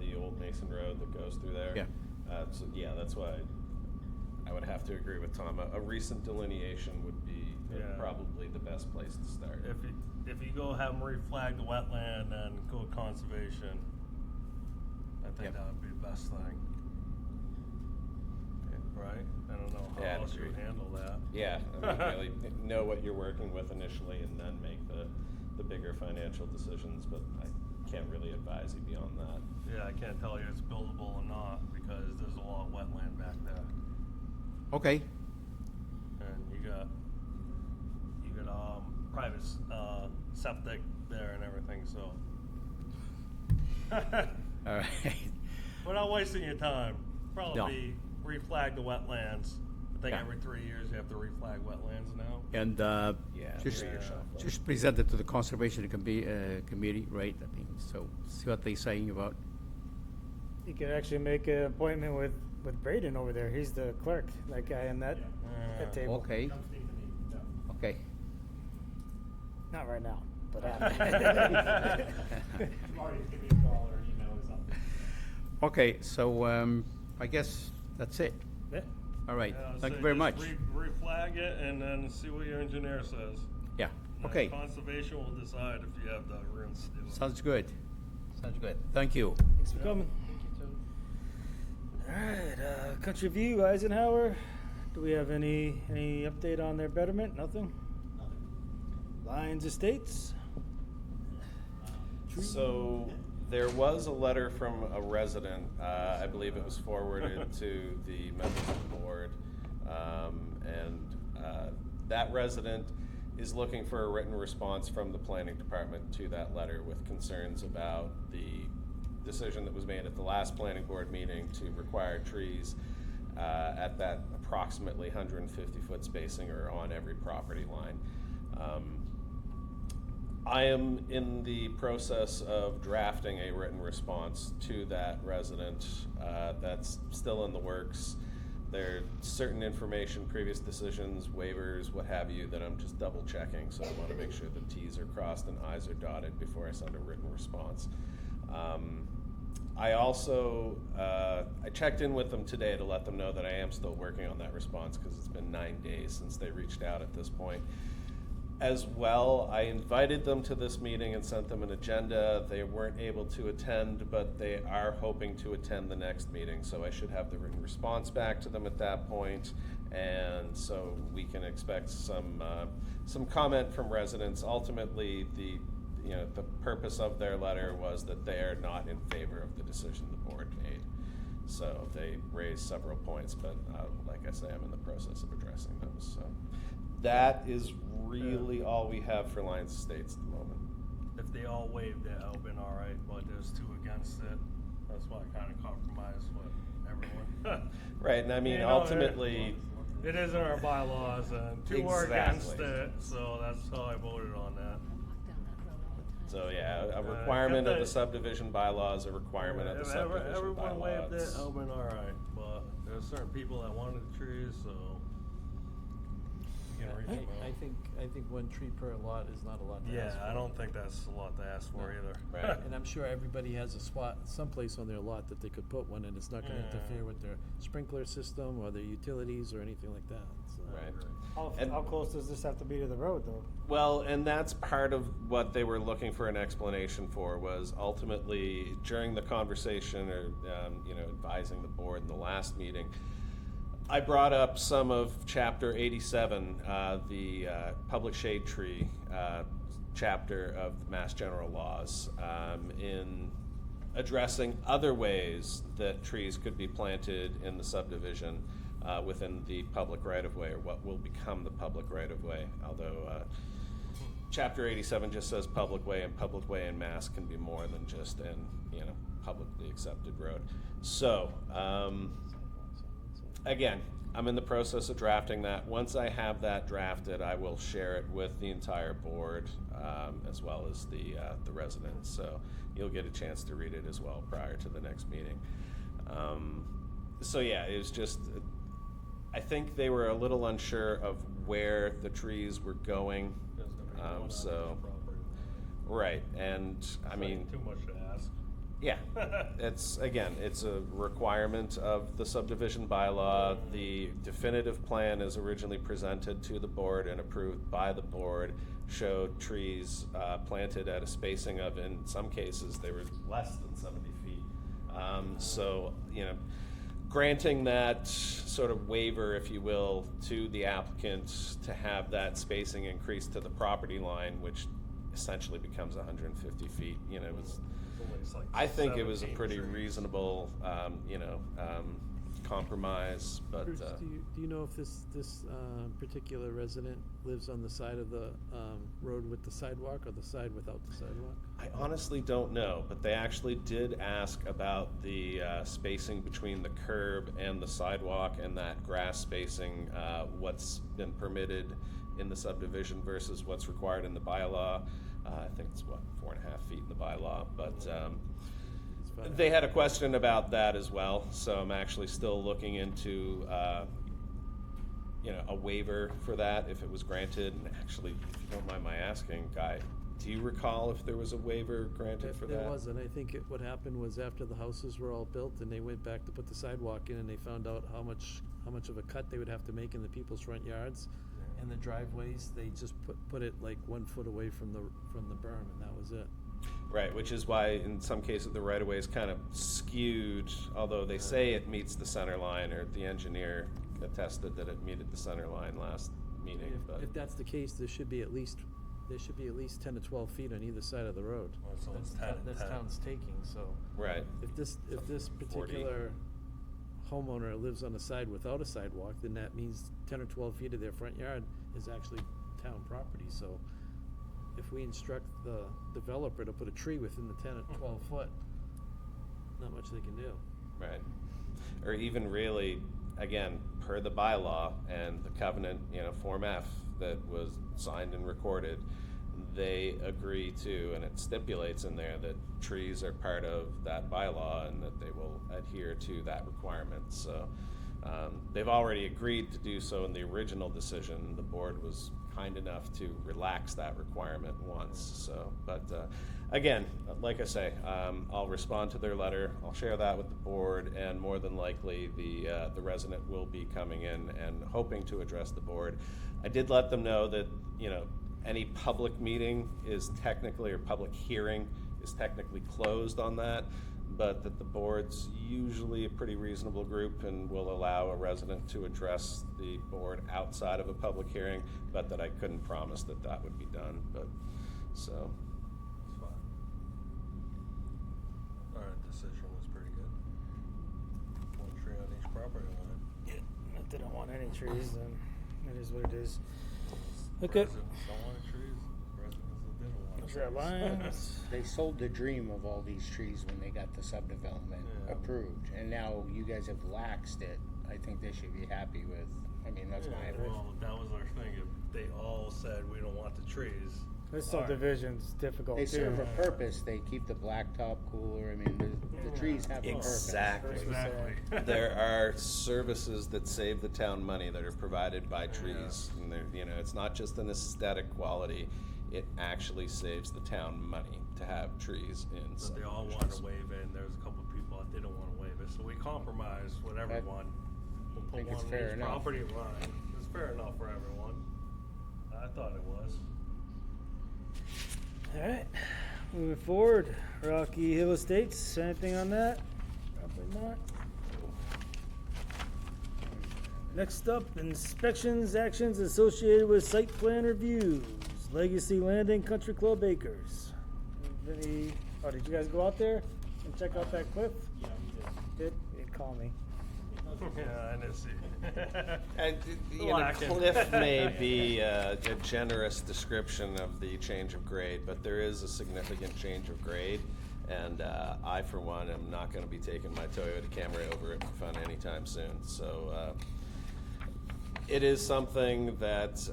S2: the old Mason Road that goes through there.
S9: Yeah.
S2: So yeah, that's why I would have to agree with Tom. A recent delineation would be
S5: Yeah.
S2: probably the best place to start.
S5: If you go have them reflag the wetland and go to conservation, I think
S9: Yep.
S5: that would be the best thing. Right? I don't know how
S2: Yeah, I'd
S5: else you would
S2: agree.
S5: handle that.
S2: Yeah, I mean, really know what you're working with initially and then make the bigger financial decisions, but I can't really advise you beyond that.
S5: Yeah, I can't tell you it's buildable or not, because there's a lot of wetland back there.
S9: okay,
S5: And you got private septic there and everything, so.
S9: all right.
S5: Without wasting your time,
S9: No.
S5: probably reflag the wetlands. I think
S9: Yeah.
S5: every 3 years you have to reflag wetlands now.
S9: And
S2: Yeah,
S9: just,
S2: three-year shuffle.
S9: just present it to the conservation committee, right? I mean, so see what they're saying about.
S1: You could actually make an appointment with Braden over there. He's the clerk, that guy in that table.
S9: Okay. Okay.
S1: Not right now, but
S7: Tomorrow, you give me a call or an email or something.
S9: Okay, so I guess that's it.
S1: Yeah.
S9: All right.
S5: Yeah, I'd
S9: Thank
S5: say
S9: you very
S5: just
S9: much.
S5: Reflag it and then see what your engineer says.
S9: Yeah.
S5: And
S9: Okay.
S5: Conservation will decide if you have the rooms to do it.
S9: Sounds good. Sounds good. Thank you.
S1: Thanks for coming. All right, Country View, Eisenhower. Do we have any update on their betterment? Nothing? Lions Estates?
S2: So there was a letter from a resident, I believe it was forwarded to the members of the board. That resident is looking for a written response from the planning department to that letter with concerns about the decision that was made at the last planning board meeting to require trees at that approximately 150-foot spacing or on every property line. I am in the process of drafting a written response to that resident. That's still in the works. There's certain information, previous decisions, waivers, what have you, that I'm just double checking. So I want to make sure the T's are crossed and I's are dotted before I send a written response. I also, I checked in with them today to let them know that I am still working on that response because it's been 9 days since they reached out at this point. As well, I invited them to this meeting and sent them an agenda. They weren't able to attend, but they are hoping to attend the next meeting. So I should have the written response back to them at that point, and so we can expect some comment from residents. Ultimately, the purpose of their letter was that they are not in favor of the decision the board made. So they raised several points, but like I say, I'm in the process of addressing those. So that is really all we have for Lions Estates at the moment.
S5: If they all waived it, I've been all right, but there's 2 against it. That's why I kind of compromised with everyone.
S2: Right, and I mean,
S5: You know,
S2: ultimately,
S5: It is in our bylaws, and 2 were against
S2: Exactly.
S5: it, so that's how I voted on that.
S2: so yeah, a requirement of the
S5: that-
S2: subdivision bylaws, a requirement of the
S5: If
S2: subdivision
S5: everyone waived it,
S2: bylaws.
S5: I've been all right, but there's certain people that wanted the trees, so. You can reach them out.
S4: I think 1 tree per lot is not a lot to ask
S5: Yeah,
S4: for.
S5: I don't think that's a lot to ask for
S4: No.
S5: either.
S2: Right.
S4: And I'm sure everybody has a spot, someplace on their lot that they could put one, and it's not gonna
S5: Yeah.
S4: interfere with their sprinkler system or their utilities or anything like that, so.
S2: Right.
S1: How close does this have to be to the road, though?
S2: Well, and that's part of what they were looking for an explanation for, was ultimately during the conversation or, advising the board in the last meeting, I brought up some of Chapter 87, the public shade tree chapter of the Mass General Laws, in addressing other ways that trees could be planted in the subdivision within the public right-of-way, or what will become the public right-of-way, although Chapter 87 just says public way, and public way in Mass can be more than just an, publicly accepted road. So, again, I'm in the process of drafting that. Once I have that drafted, I will share it with the entire board, as well as the residents. So you'll get a chance to read it as well prior to the next meeting. So yeah, it was just, I think they were a little unsure of where the trees were going. So, right, and I mean,
S5: too much to ask.
S2: yeah, it's a requirement of the subdivision bylaw. The definitive plan as originally presented to the board and approved by the board showed trees planted at a spacing of, in some cases, they were less than 70 feet. So, granting that sort of waiver, if you will, to the applicant to have that spacing increase to the property line, which essentially becomes 150 feet, it was, I think it was a pretty reasonable, compromise, but.
S4: Bruce, do you know if this particular resident lives on the side of the road with the sidewalk or the side without the sidewalk?
S2: I honestly don't know, but they actually did ask about the spacing between the curb and the sidewalk and that grass spacing, what's been permitted in the subdivision versus what's required in the bylaw. I think it's 4.5 feet in the bylaw, but they had a question about that as well. So I'm actually still looking into, a waiver for that if it was granted. And actually, if you don't mind my asking, Guy, do you recall if there was a waiver granted for that?
S4: There wasn't. I think what happened was after the houses were all built and they went back to put the sidewalk in, and they found out how much of a cut they would have to make in the people's front yards and the driveways. They just put it like 1 foot away from the berm, and that was it.
S2: Right, which is why in some cases the right-of-way is kind of skewed, although they say it meets the center line, or the engineer attested that it meted the center line last meeting. But
S4: If that's the case, there should be at least 10 to 12 feet on either side of the road.
S5: Well, so it's 10 and
S4: That's
S5: 10.
S4: town's taking, so.
S2: right,
S4: If this
S2: 40.
S4: particular homeowner lives on the side without a sidewalk, then that means 10 or 12 feet of their front yard is actually town property. So if we instruct the developer to put a tree within the 10 or 12 foot, not much they can do.
S2: right, or even really, again, per the bylaw and the covenant, Form F that was signed and recorded, they agree to, and it stipulates in there that trees are part of that bylaw and that they will adhere to that requirement. So they've already agreed to do so in the original decision. The board was kind enough to relax that requirement once. So, but again, like I say, I'll respond to their letter. I'll share that with the board, and more than likely the resident will be coming in and hoping to address the board. I did let them know that any public meeting is technically, or public hearing is technically closed on that, but that the board's usually a pretty reasonable group and will allow a resident to address the board outside of a public hearing, but that I couldn't promise that that would be done, but, so.
S5: It's fine. Our decision was pretty good. 1 tree on each property line.
S1: Yeah, if they don't want any trees, then it is what it is. Okay.
S5: Residents don't want trees, residents that didn't want
S1: Is that lines?
S6: They sold the dream of all these trees when they got the subdevelopment
S5: Yeah.
S6: approved, and now you guys have laxed it. I think they should be happy with, that's my opinion.
S5: Well, that was our thing. If they all said we don't want the trees.
S1: This
S5: all right.
S1: subdivision's difficult
S6: They
S1: too.
S6: serve a purpose, they keep the blacktop cooler, the trees have a purpose.
S2: Exactly.
S5: Exactly.
S2: There are services that save the town money that are provided by trees. And they're, it's not just an aesthetic quality, it actually saves the town money to have trees in
S5: But they all wanted to wave in. There was a couple of people that didn't want to wave it, so we compromised with everyone. We'll put
S6: think
S5: one
S6: it's
S5: on
S6: fair
S5: each
S6: enough.
S5: property line. It's fair enough for everyone. I thought it was.
S1: Alright, moving forward, Rocky Hill Estates, anything on that? Probably not. Next up, inspections, actions associated with site plan reviews. Legacy Landing Country Club Acres. Did you guys go out there and check out that cliff?
S7: Yeah, we did.
S1: Did? Call me.
S5: Yeah, I didn't see.
S2: And, you know,
S5: Lacking.
S2: cliff may be a generous description of the change of grade, but there is a significant change of grade. And I, for one, am not going to be taking my Toyota Camry over it for fun anytime soon. So it is something that,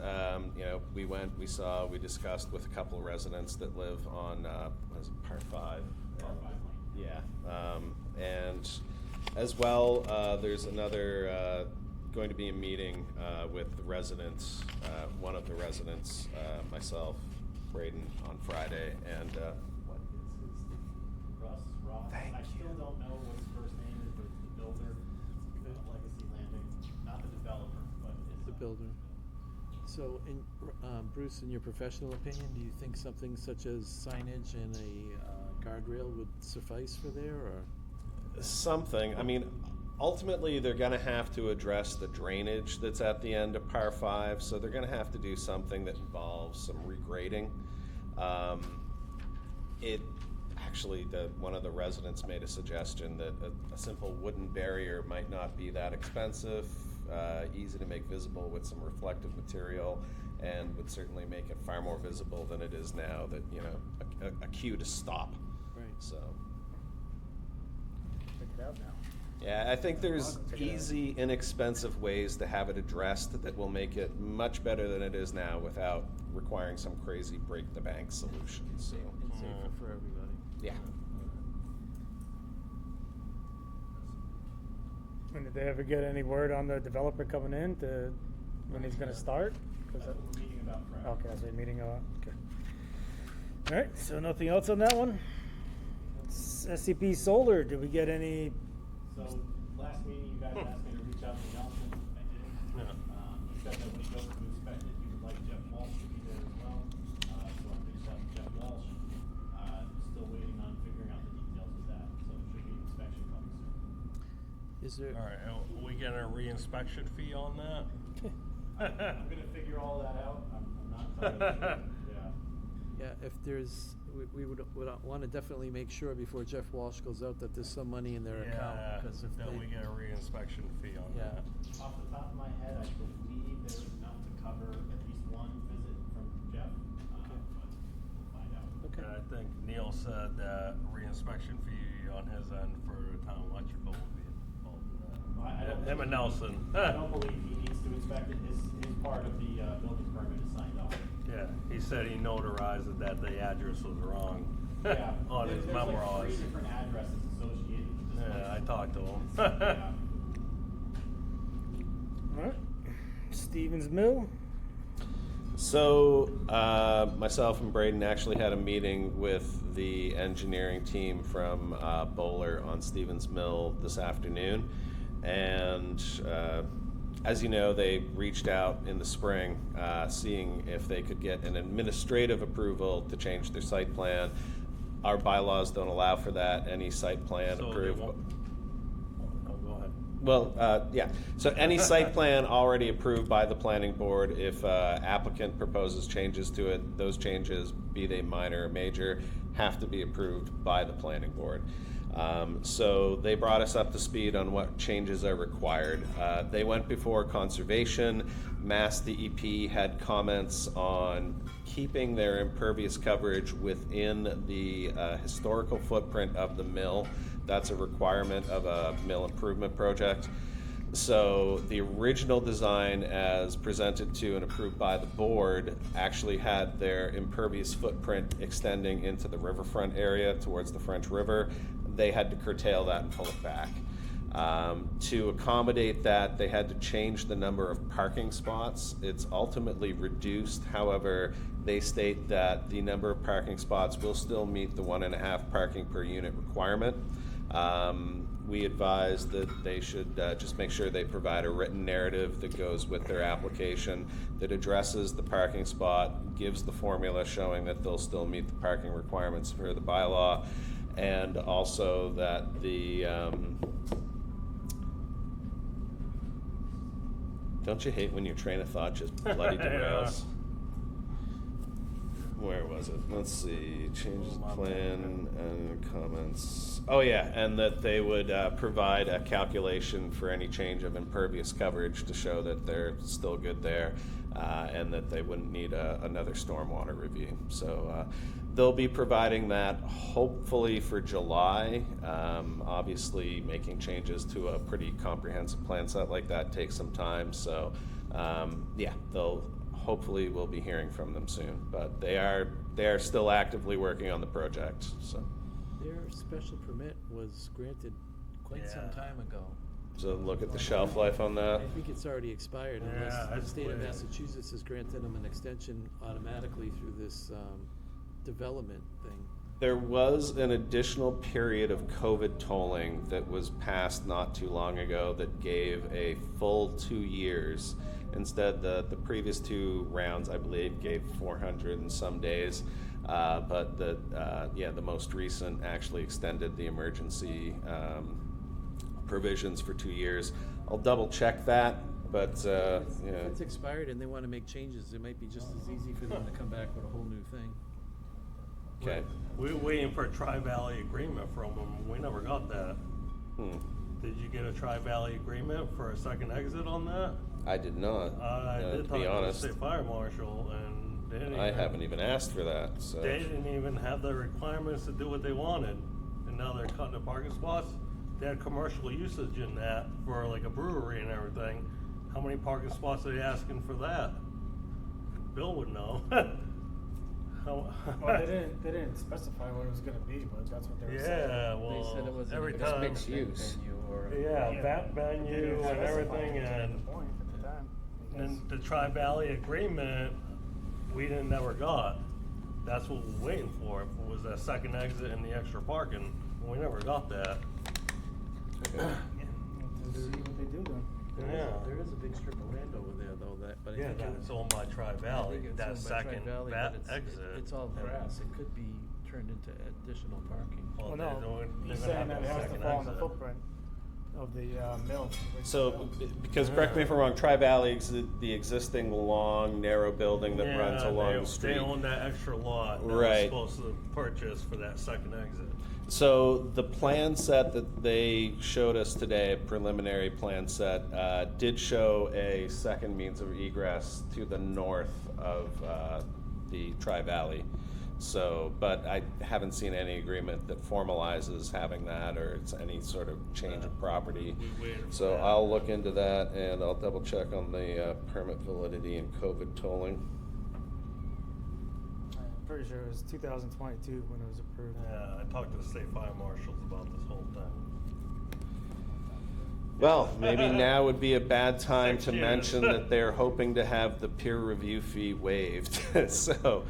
S2: you know, we saw, we discussed with a couple of residents that live on, what is it, Part 5?
S7: Part 5 lane.
S2: Yeah. And as well, there's another, going to be a meeting with the residents, one of the residents, myself, Braden, on Friday, and what is his name?
S7: Ross.
S2: Thank
S7: I still don't know what his first name is, but it's the builder of Legacy Landing, not the developer, but it's
S4: The builder. So, Bruce, in your professional opinion, do you think something such as signage and a guardrail would suffice for there, or?
S2: Something. I mean, ultimately, they're going to have to address the drainage that's at the end of Par 5, so they're going to have to do something that involves some regrading. One of the residents made a suggestion that a simple wooden barrier might not be that expensive, easy to make visible with some reflective material, and would certainly make it far more visible than it is now. That, you know, a cue to stop.
S4: Right.
S2: So.
S1: Check it out now.
S2: Yeah, I think there's
S1: Check it out.
S2: easy, inexpensive ways to have it addressed that will make it much better than it is now without requiring some crazy break-the-bank solution. So,
S4: And safer for everybody.
S2: yeah.
S1: And did they ever get any word on the developer coming in to, when he's gonna start? 'Cause
S7: That's what we're meeting about Friday.
S1: okay, so meeting, okay. All right, so nothing else on that one? SCP Solar, did we get any?
S7: So, last meeting, you guys asked me to reach out to Nelson, I did. He said that when he goes to inspect it, he would like Jeff Walsh to be there as well. So I reached out to Jeff Walsh, still waiting on figuring out the details of that, so it should be inspection coming soon.
S4: Is there?
S5: All right, we get a re-inspection fee on that?
S7: I'm gonna figure all that out, I'm not entirely sure, yeah.
S4: Yeah, if there's, we would want to definitely make sure before Jeff Walsh goes out that there's some money in their account,
S5: Yeah,
S4: because if
S5: that we
S4: they,
S5: get a re-inspection fee on
S4: yeah.
S5: that.
S7: Off the top of my head, I believe there's enough to cover at least one visit from Jeff, but we'll find out.
S4: Okay.
S5: And I think Neil said that re-inspection fee on his end for town electrical would be involved in
S7: I
S5: that.
S7: don't
S5: Him and Nelson.
S7: I don't believe he needs to inspect it, his part of the building permit is signed off.
S5: Yeah, he said he notarized it that the address was wrong
S7: Yeah.
S5: on his
S7: There's like
S5: memoirs.
S7: 3 different addresses associated with this.
S5: Yeah, I
S7: place.
S5: talked to him.
S7: Yeah.
S1: All right, Stevens Mill,
S2: So, myself and Braden actually had a meeting with the engineering team from Bowler on Stevens Mill this afternoon. And as you know, they reached out in the spring, seeing if they could get an administrative approval to change their site plan. Our bylaws don't allow for that. Any site plan
S5: So they
S2: approved.
S5: won't- Oh, go ahead.
S2: Well, yeah, so any site plan already approved by the planning board, if applicant proposes changes to it, those changes, be they minor or major, have to be approved by the planning board. So they brought us up to speed on what changes are required. They went before conservation. Mass DEP had comments on keeping their impervious coverage within the historical footprint of the mill. That's a requirement of a mill improvement project. So the original design as presented to and approved by the board actually had their impervious footprint extending into the riverfront area towards the French River. They had to curtail that and pull it back. To accommodate that, they had to change the number of parking spots. It's ultimately reduced. However, they state that the number of parking spots will still meet the 1.5 parking per unit requirement. We advise that they should just make sure they provide a written narrative that goes with their application that addresses the parking spot, gives the formula showing that they'll still meet the parking requirements for the bylaw, and also that the Don't you hate when your train of thought just bloody derails? Where was it? Let's see. Changes of plan and comments. Oh yeah, and that they would provide a calculation for any change of impervious coverage to show that they're still good there, and that they wouldn't need another stormwater review. So they'll be providing that hopefully for July. Obviously, making changes to a pretty comprehensive plan set like that takes some time. So yeah, hopefully we'll be hearing from them soon, but they are still actively working on the project. So
S4: Their special permit was granted quite some
S5: Yeah.
S4: time ago.
S2: look at the shelf life on that.
S4: I think it's already expired
S5: Yeah,
S4: unless the
S5: it's
S4: state of
S5: weird.
S4: Massachusetts has granted them an extension automatically through this development thing.
S2: There was an additional period of COVID tolling that was passed not too long ago that gave a full 2 years. Instead, the previous 2 rounds, I believe, gave 400 and some days. But the most recent actually extended the emergency provisions for 2 years. I'll double check that, but
S4: If
S2: yeah.
S4: it's expired and they want to make changes, it might be just as easy for them to come back with a whole new thing.
S2: Okay.
S5: We were waiting for a Tri-Valley agreement from them. We never got that. Did you get a Tri-Valley agreement for a second exit on that?
S2: I did not.
S5: I did
S2: to
S5: talk
S2: be
S5: to the
S2: honest,
S5: state fire marshal, and they didn't
S2: I haven't even asked for that. So
S5: They didn't even have the requirements to do what they wanted, and now they're cutting the parking spots. They had commercial usage in that for like a brewery and everything. How many parking spots are they asking for that? Bill would know.
S1: Well, they didn't specify what it was gonna be, but that's what they were saying.
S5: Yeah,
S4: They said it
S5: well,
S4: was
S5: every
S4: an
S5: time.
S6: mixed use.
S4: venue or.
S5: Yeah,
S1: Yeah,
S5: that
S1: they
S5: venue
S1: didn't
S5: and
S1: specify
S5: everything,
S1: it at
S5: and
S1: the point at the time.
S5: and the Tri-Valley agreement, we didn't never got. That's what we're waiting for, was that second exit and the extra parking. We never got that.
S1: Yeah, we'll see what they do then.
S4: There is a big strip of land over there though, but I
S5: Yeah,
S4: think
S5: that's owned by Tri-Valley, that
S4: owned by
S5: second,
S4: Tri-Valley,
S5: that
S4: but
S5: exit.
S4: it's all grass. It could be turned into additional parking.
S1: Well,
S5: they're
S1: no,
S5: doing-
S1: he's
S5: they're gonna
S1: saying that it
S5: have
S1: has to
S5: second
S1: fall in the
S5: exit.
S1: footprint of the mill.
S2: So, because correct me if I'm wrong, Tri-Valley is the existing long, narrow building that runs
S5: Yeah,
S2: along
S5: they-
S2: the street.
S5: They own that extra lot that
S2: Right.
S5: was supposed to purchase for that second exit.
S2: So the plan set that they showed us today, a preliminary plan set, did show a second means of egress to the north of the Tri-Valley. So, but I haven't seen any agreement that formalizes having that or it's any sort of change of property.
S5: We waited for
S2: So
S5: that.
S2: I'll look into that and I'll double check on the permit validity and COVID tolling.
S1: I'm pretty sure it was 2022 when it was approved.
S5: Yeah, I talked to the state fire marshals about this whole thing.
S2: Well, maybe now would be a bad time
S5: Next
S2: to
S5: year.
S2: mention that they're hoping to have the peer review fee waived. So,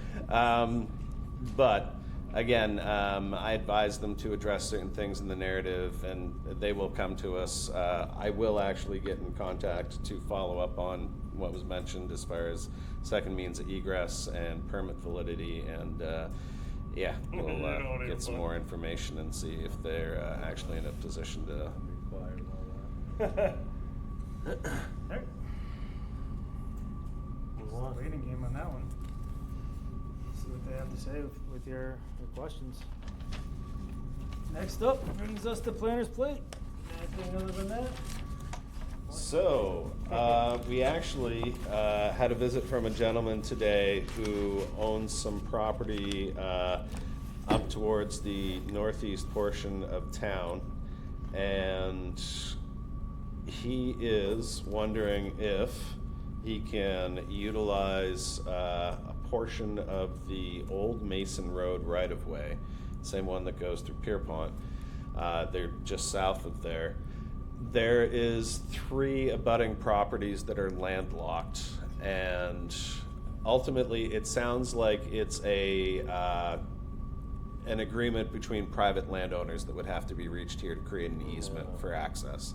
S2: but again, I advise them to address certain things in the narrative and they will come to us. I will actually get in contact to follow up on what was mentioned as far as second means of egress and permit validity and, yeah, we'll
S5: They don't
S2: get some
S5: even-
S2: more information and see if they're actually in a position to
S4: Required and all that.
S1: Alright.
S5: Move on.
S1: Waiting game on that one. See what they have to say with your questions. Next up brings us to Planner's Plate. Anything other than that?
S2: So, we actually had a visit from a gentleman today who owns some property up towards the northeast portion of town. And he is wondering if he can utilize a portion of the old Mason Road right-of-way, same one that goes through Pierpont. They're just south of there. There is 3 abutting properties that are landlocked, and ultimately it sounds like it's an agreement between private landowners that would have to be reached here to create an easement for access.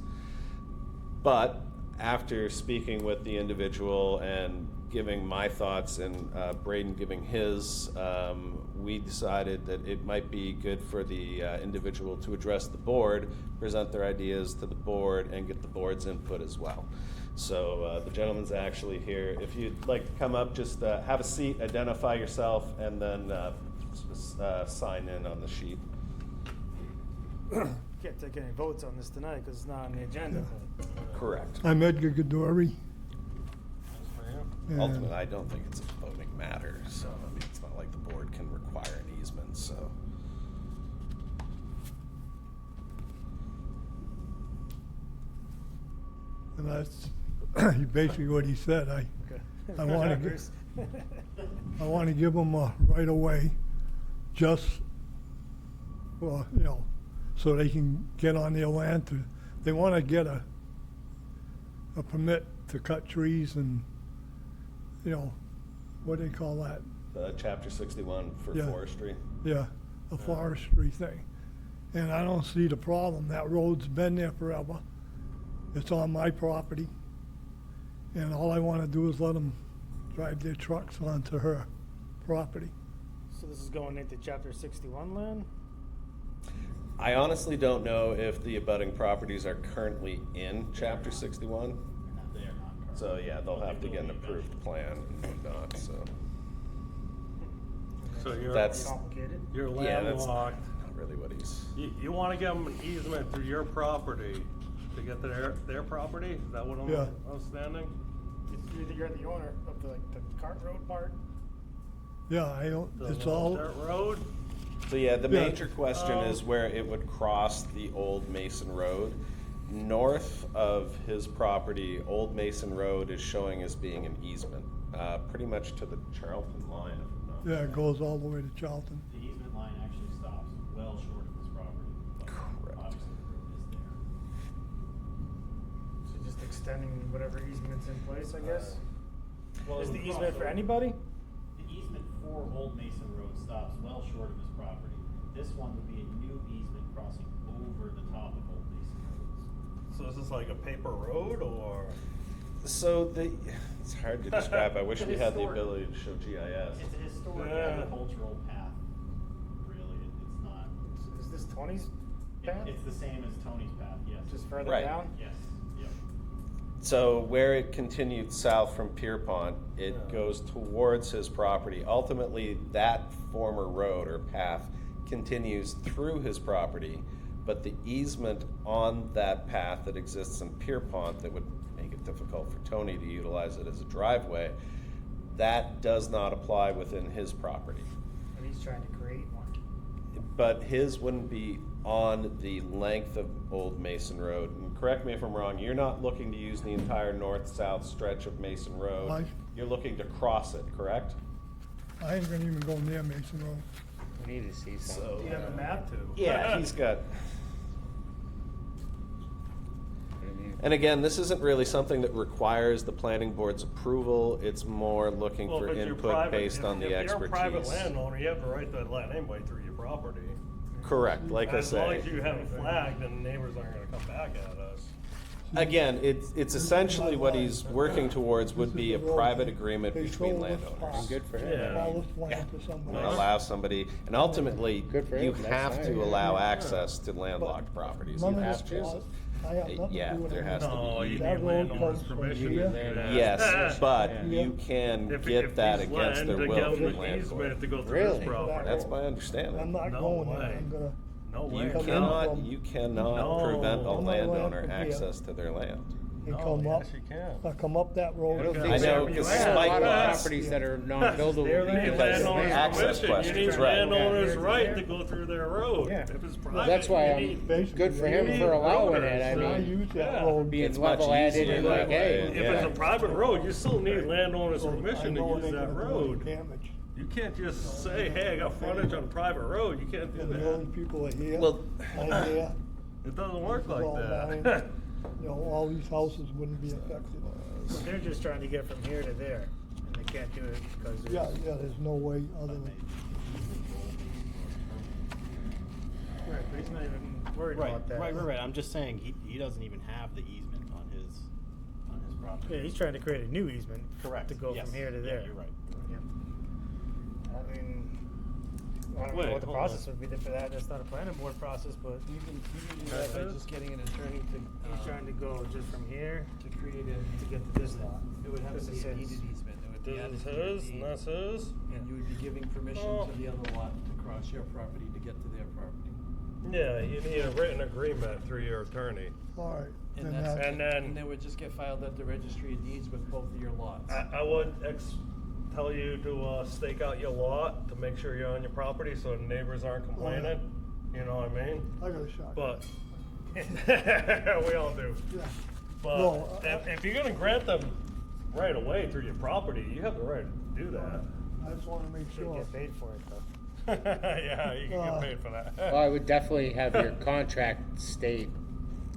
S2: But after speaking with the individual and giving my thoughts and Braden giving his, we decided that it might be good for the individual to address the board, present their ideas to the board, and get the board's input as well. So the gentleman's actually here. If you'd like to come up, just have a seat, identify yourself, and then sign in on the sheet.
S1: Can't take any votes on this tonight because it's not on the agenda.
S2: Correct.
S10: I'm Edgar Gadori. and-
S2: Ultimately, I don't think it's a voting matter, so I mean, it's not like the board can require an easement, so.
S10: And that's basically what he said. I wanna get-
S1: Bruce.
S10: I want to give them a right of way, just, well, so they can get on their land to, they want to get a permit to cut trees and, what do they call that?
S2: Chapter 61 for
S10: Yeah.
S2: forestry.
S10: Yeah, a forestry thing. And I don't see the problem. That road's been there forever. It's on my property. And all I want to do is let them drive their trucks onto her property.
S1: So this is going into chapter 61 land?
S2: I honestly don't know if the abutting properties are currently in chapter 61.
S7: They are not.
S2: So yeah, they'll have to get an approved plan and whatnot, so.
S5: So
S2: That's,
S1: Complicated?
S5: you're
S2: yeah, that's not
S5: landlocked.
S2: really what he's,
S5: You wanna give them an easement through your property to get to their property? Is that what
S10: Yeah.
S5: I'm understanding?
S1: You're the owner of the cart road part?
S10: Yeah, I don't,
S5: The
S10: it's
S5: little
S10: all,
S5: dirt road?
S2: so yeah, the
S10: Yeah.
S2: major question is where it would cross the Old Mason Road. North of his property, Old Mason Road is showing as being an easement, pretty much to the Charlton line, if I'm not
S10: yeah, it goes all the way to Charlton.
S7: The easement line actually stops well short of this property. but
S2: Correct.
S7: Obviously, the road is there.
S1: So just extending whatever easement's in place, I guess?
S7: Well,
S1: Is
S7: it
S1: the
S7: would
S1: easement
S7: cross
S1: for
S7: over.
S1: anybody?
S7: The easement for Old Mason Road stops well short of his property. This one would be a new easement crossing over the top of Old Mason Road.
S5: So is this like a paper road or?
S2: So it's hard to describe. I wish
S7: It's
S2: we had the
S7: historic.
S2: ability to show GIS.
S7: It's a historic
S5: Yeah.
S7: agricultural path, really. It's not.
S1: Is this Tony's path?
S7: It's the same as Tony's path, yes.
S1: Just further
S2: Right.
S1: down?
S7: Yes, yep.
S2: So where it continued south from Pierpont, it
S5: Yeah.
S2: goes towards his property. Ultimately, that former road or path continues through his property, but the easement on that path that exists in Pierpont that would make it difficult for Tony to utilize it as a driveway, that does not apply within his property.
S1: And he's trying to create one.
S2: But his wouldn't be on the length of Old Mason Road. And correct me if I'm wrong, you're not looking to use the entire north-south stretch of Mason Road.
S10: Right.
S2: You're looking to cross it, correct?
S10: I ain't gonna even go near Mason Road.
S6: We need to see
S2: So-
S6: something.
S1: Do you have a map?
S2: Yeah, he's got.
S6: I mean,
S2: And again, this isn't really something that requires the planning board's approval. It's more looking
S5: Well,
S2: for
S5: but you're
S2: input
S5: private.
S2: based on the
S5: If you're a
S2: expertise.
S5: private landowner, you have the right to let anybody through your property.
S2: Correct, like I
S5: As long
S2: say.
S5: as you have it flagged, then neighbors aren't gonna come back at us.
S2: Again, it's essentially what he's working towards would be a private agreement
S10: They
S2: between
S10: sold this
S2: landowners.
S10: park,
S6: Good for him.
S5: Yeah.
S10: all this land to somebody.
S2: And allow somebody, and ultimately,
S6: Good for
S2: you
S6: him, that's
S2: have
S6: fine.
S2: to allow access to landlocked properties in
S10: None of this
S2: Massachusetts.
S10: part, I have nothing to
S2: Yeah,
S10: do with
S2: there
S10: it.
S2: has to
S5: No,
S2: be.
S5: you
S10: That
S5: need
S10: road
S5: landowner's
S10: comes from
S5: permission
S10: here.
S5: to do that.
S2: Yes, but
S10: Yeah.
S2: you can
S5: If
S2: get that
S5: he's
S2: against
S5: letting
S2: their
S5: to
S2: will
S5: give
S2: from
S5: him
S2: the
S5: an easement
S2: landlord.
S5: to go through
S6: Really?
S5: his property.
S2: That's my
S10: I'm
S2: understanding.
S10: not
S5: No
S10: going there,
S5: way.
S10: I'm gonna,
S5: No way.
S2: You
S10: Come
S2: cannot,
S10: from-
S2: you cannot
S5: No.
S2: prevent a
S5: Come
S10: on,
S2: landowner
S10: land from here.
S2: access to their land.
S10: and
S5: No,
S10: come up,
S5: yes, you can.
S10: I come up that road.
S6: I don't
S5: I
S6: think
S2: know,
S6: so.
S2: 'cause
S6: There's a
S2: Spike
S6: lot of
S2: lots-
S6: properties that are
S5: You
S6: non-buildable.
S5: need
S2: Because
S5: landowner's
S2: access
S5: permission, you
S2: questions,
S5: need
S2: right.
S5: landowner's right to go through their road.
S6: Yeah.
S5: If it's
S6: Well,
S5: private,
S6: that's why
S5: you
S6: I'm
S5: need-
S6: good for him
S5: you
S6: for
S5: need
S6: allowing it. I
S5: roaders,
S10: I
S6: mean,
S10: use that
S5: Yeah.
S10: road.
S6: being
S2: It's much
S6: level added
S2: easier
S6: and
S2: that
S6: like,
S2: way.
S6: hey,
S5: If
S2: Yeah.
S5: it's a private road, you still need landowner's
S10: So I
S5: permission to
S10: know it
S5: use
S10: ain't
S5: that
S10: gonna do any
S5: road.
S10: damage.
S5: You can't just say, hey, I got frontage on private road, you can't do
S10: And the only
S5: that.
S10: people are here,
S2: Well-
S10: I'm here,
S5: It doesn't work
S10: this is all
S5: like
S10: mine.
S5: that.
S10: All these houses wouldn't be affected.
S1: So they're just trying to get from here to there, and they can't do it because
S10: Yeah,
S1: there's.
S10: yeah, there's no way other than,
S1: Right, but he's not even worried
S7: Right,
S1: about that.
S7: right. I'm just saying, he doesn't even have the easement on his property.
S1: Yeah, he's trying to create a new easement.
S7: Correct.
S1: To go
S7: Yes.
S1: from here to
S7: Yeah,
S1: there.
S7: you're right.
S1: Yeah. I mean, I don't
S5: Wait,
S1: know what the
S5: hold
S1: process
S5: on.
S1: would be for that. That's not a planning board process, but
S4: You can do that by just getting an attorney
S1: he's trying to go just from here
S4: to create a.
S1: to get to this lot.
S4: It would have
S1: This
S4: to be
S1: is
S4: a
S1: his.
S4: deeded easement. It would be added
S5: This is
S4: to your
S5: his,
S4: deed.
S5: and that's his?
S4: And you would be giving permission
S5: Oh.
S4: to the other lot to cross your property to get to their property.
S5: Yeah, you need a written agreement through your attorney.
S10: All right,
S4: And
S10: then
S4: that's,
S10: that,
S5: And then-
S4: and they would just get filed at the registry of deeds with both of your lots.
S5: I would tell you to stake out your lot to make sure you're on your property so the neighbors aren't complaining. You know what I mean?
S10: I got a shot.
S5: But we all do.
S10: Yeah,
S5: But
S10: No,
S5: if you're gonna grant them right away through your property, you have the right to do that.
S10: I just wanna make
S1: Should
S10: sure.
S1: get paid for it though.
S5: Yeah, you can get paid for that.
S6: Well, I would definitely have your contract state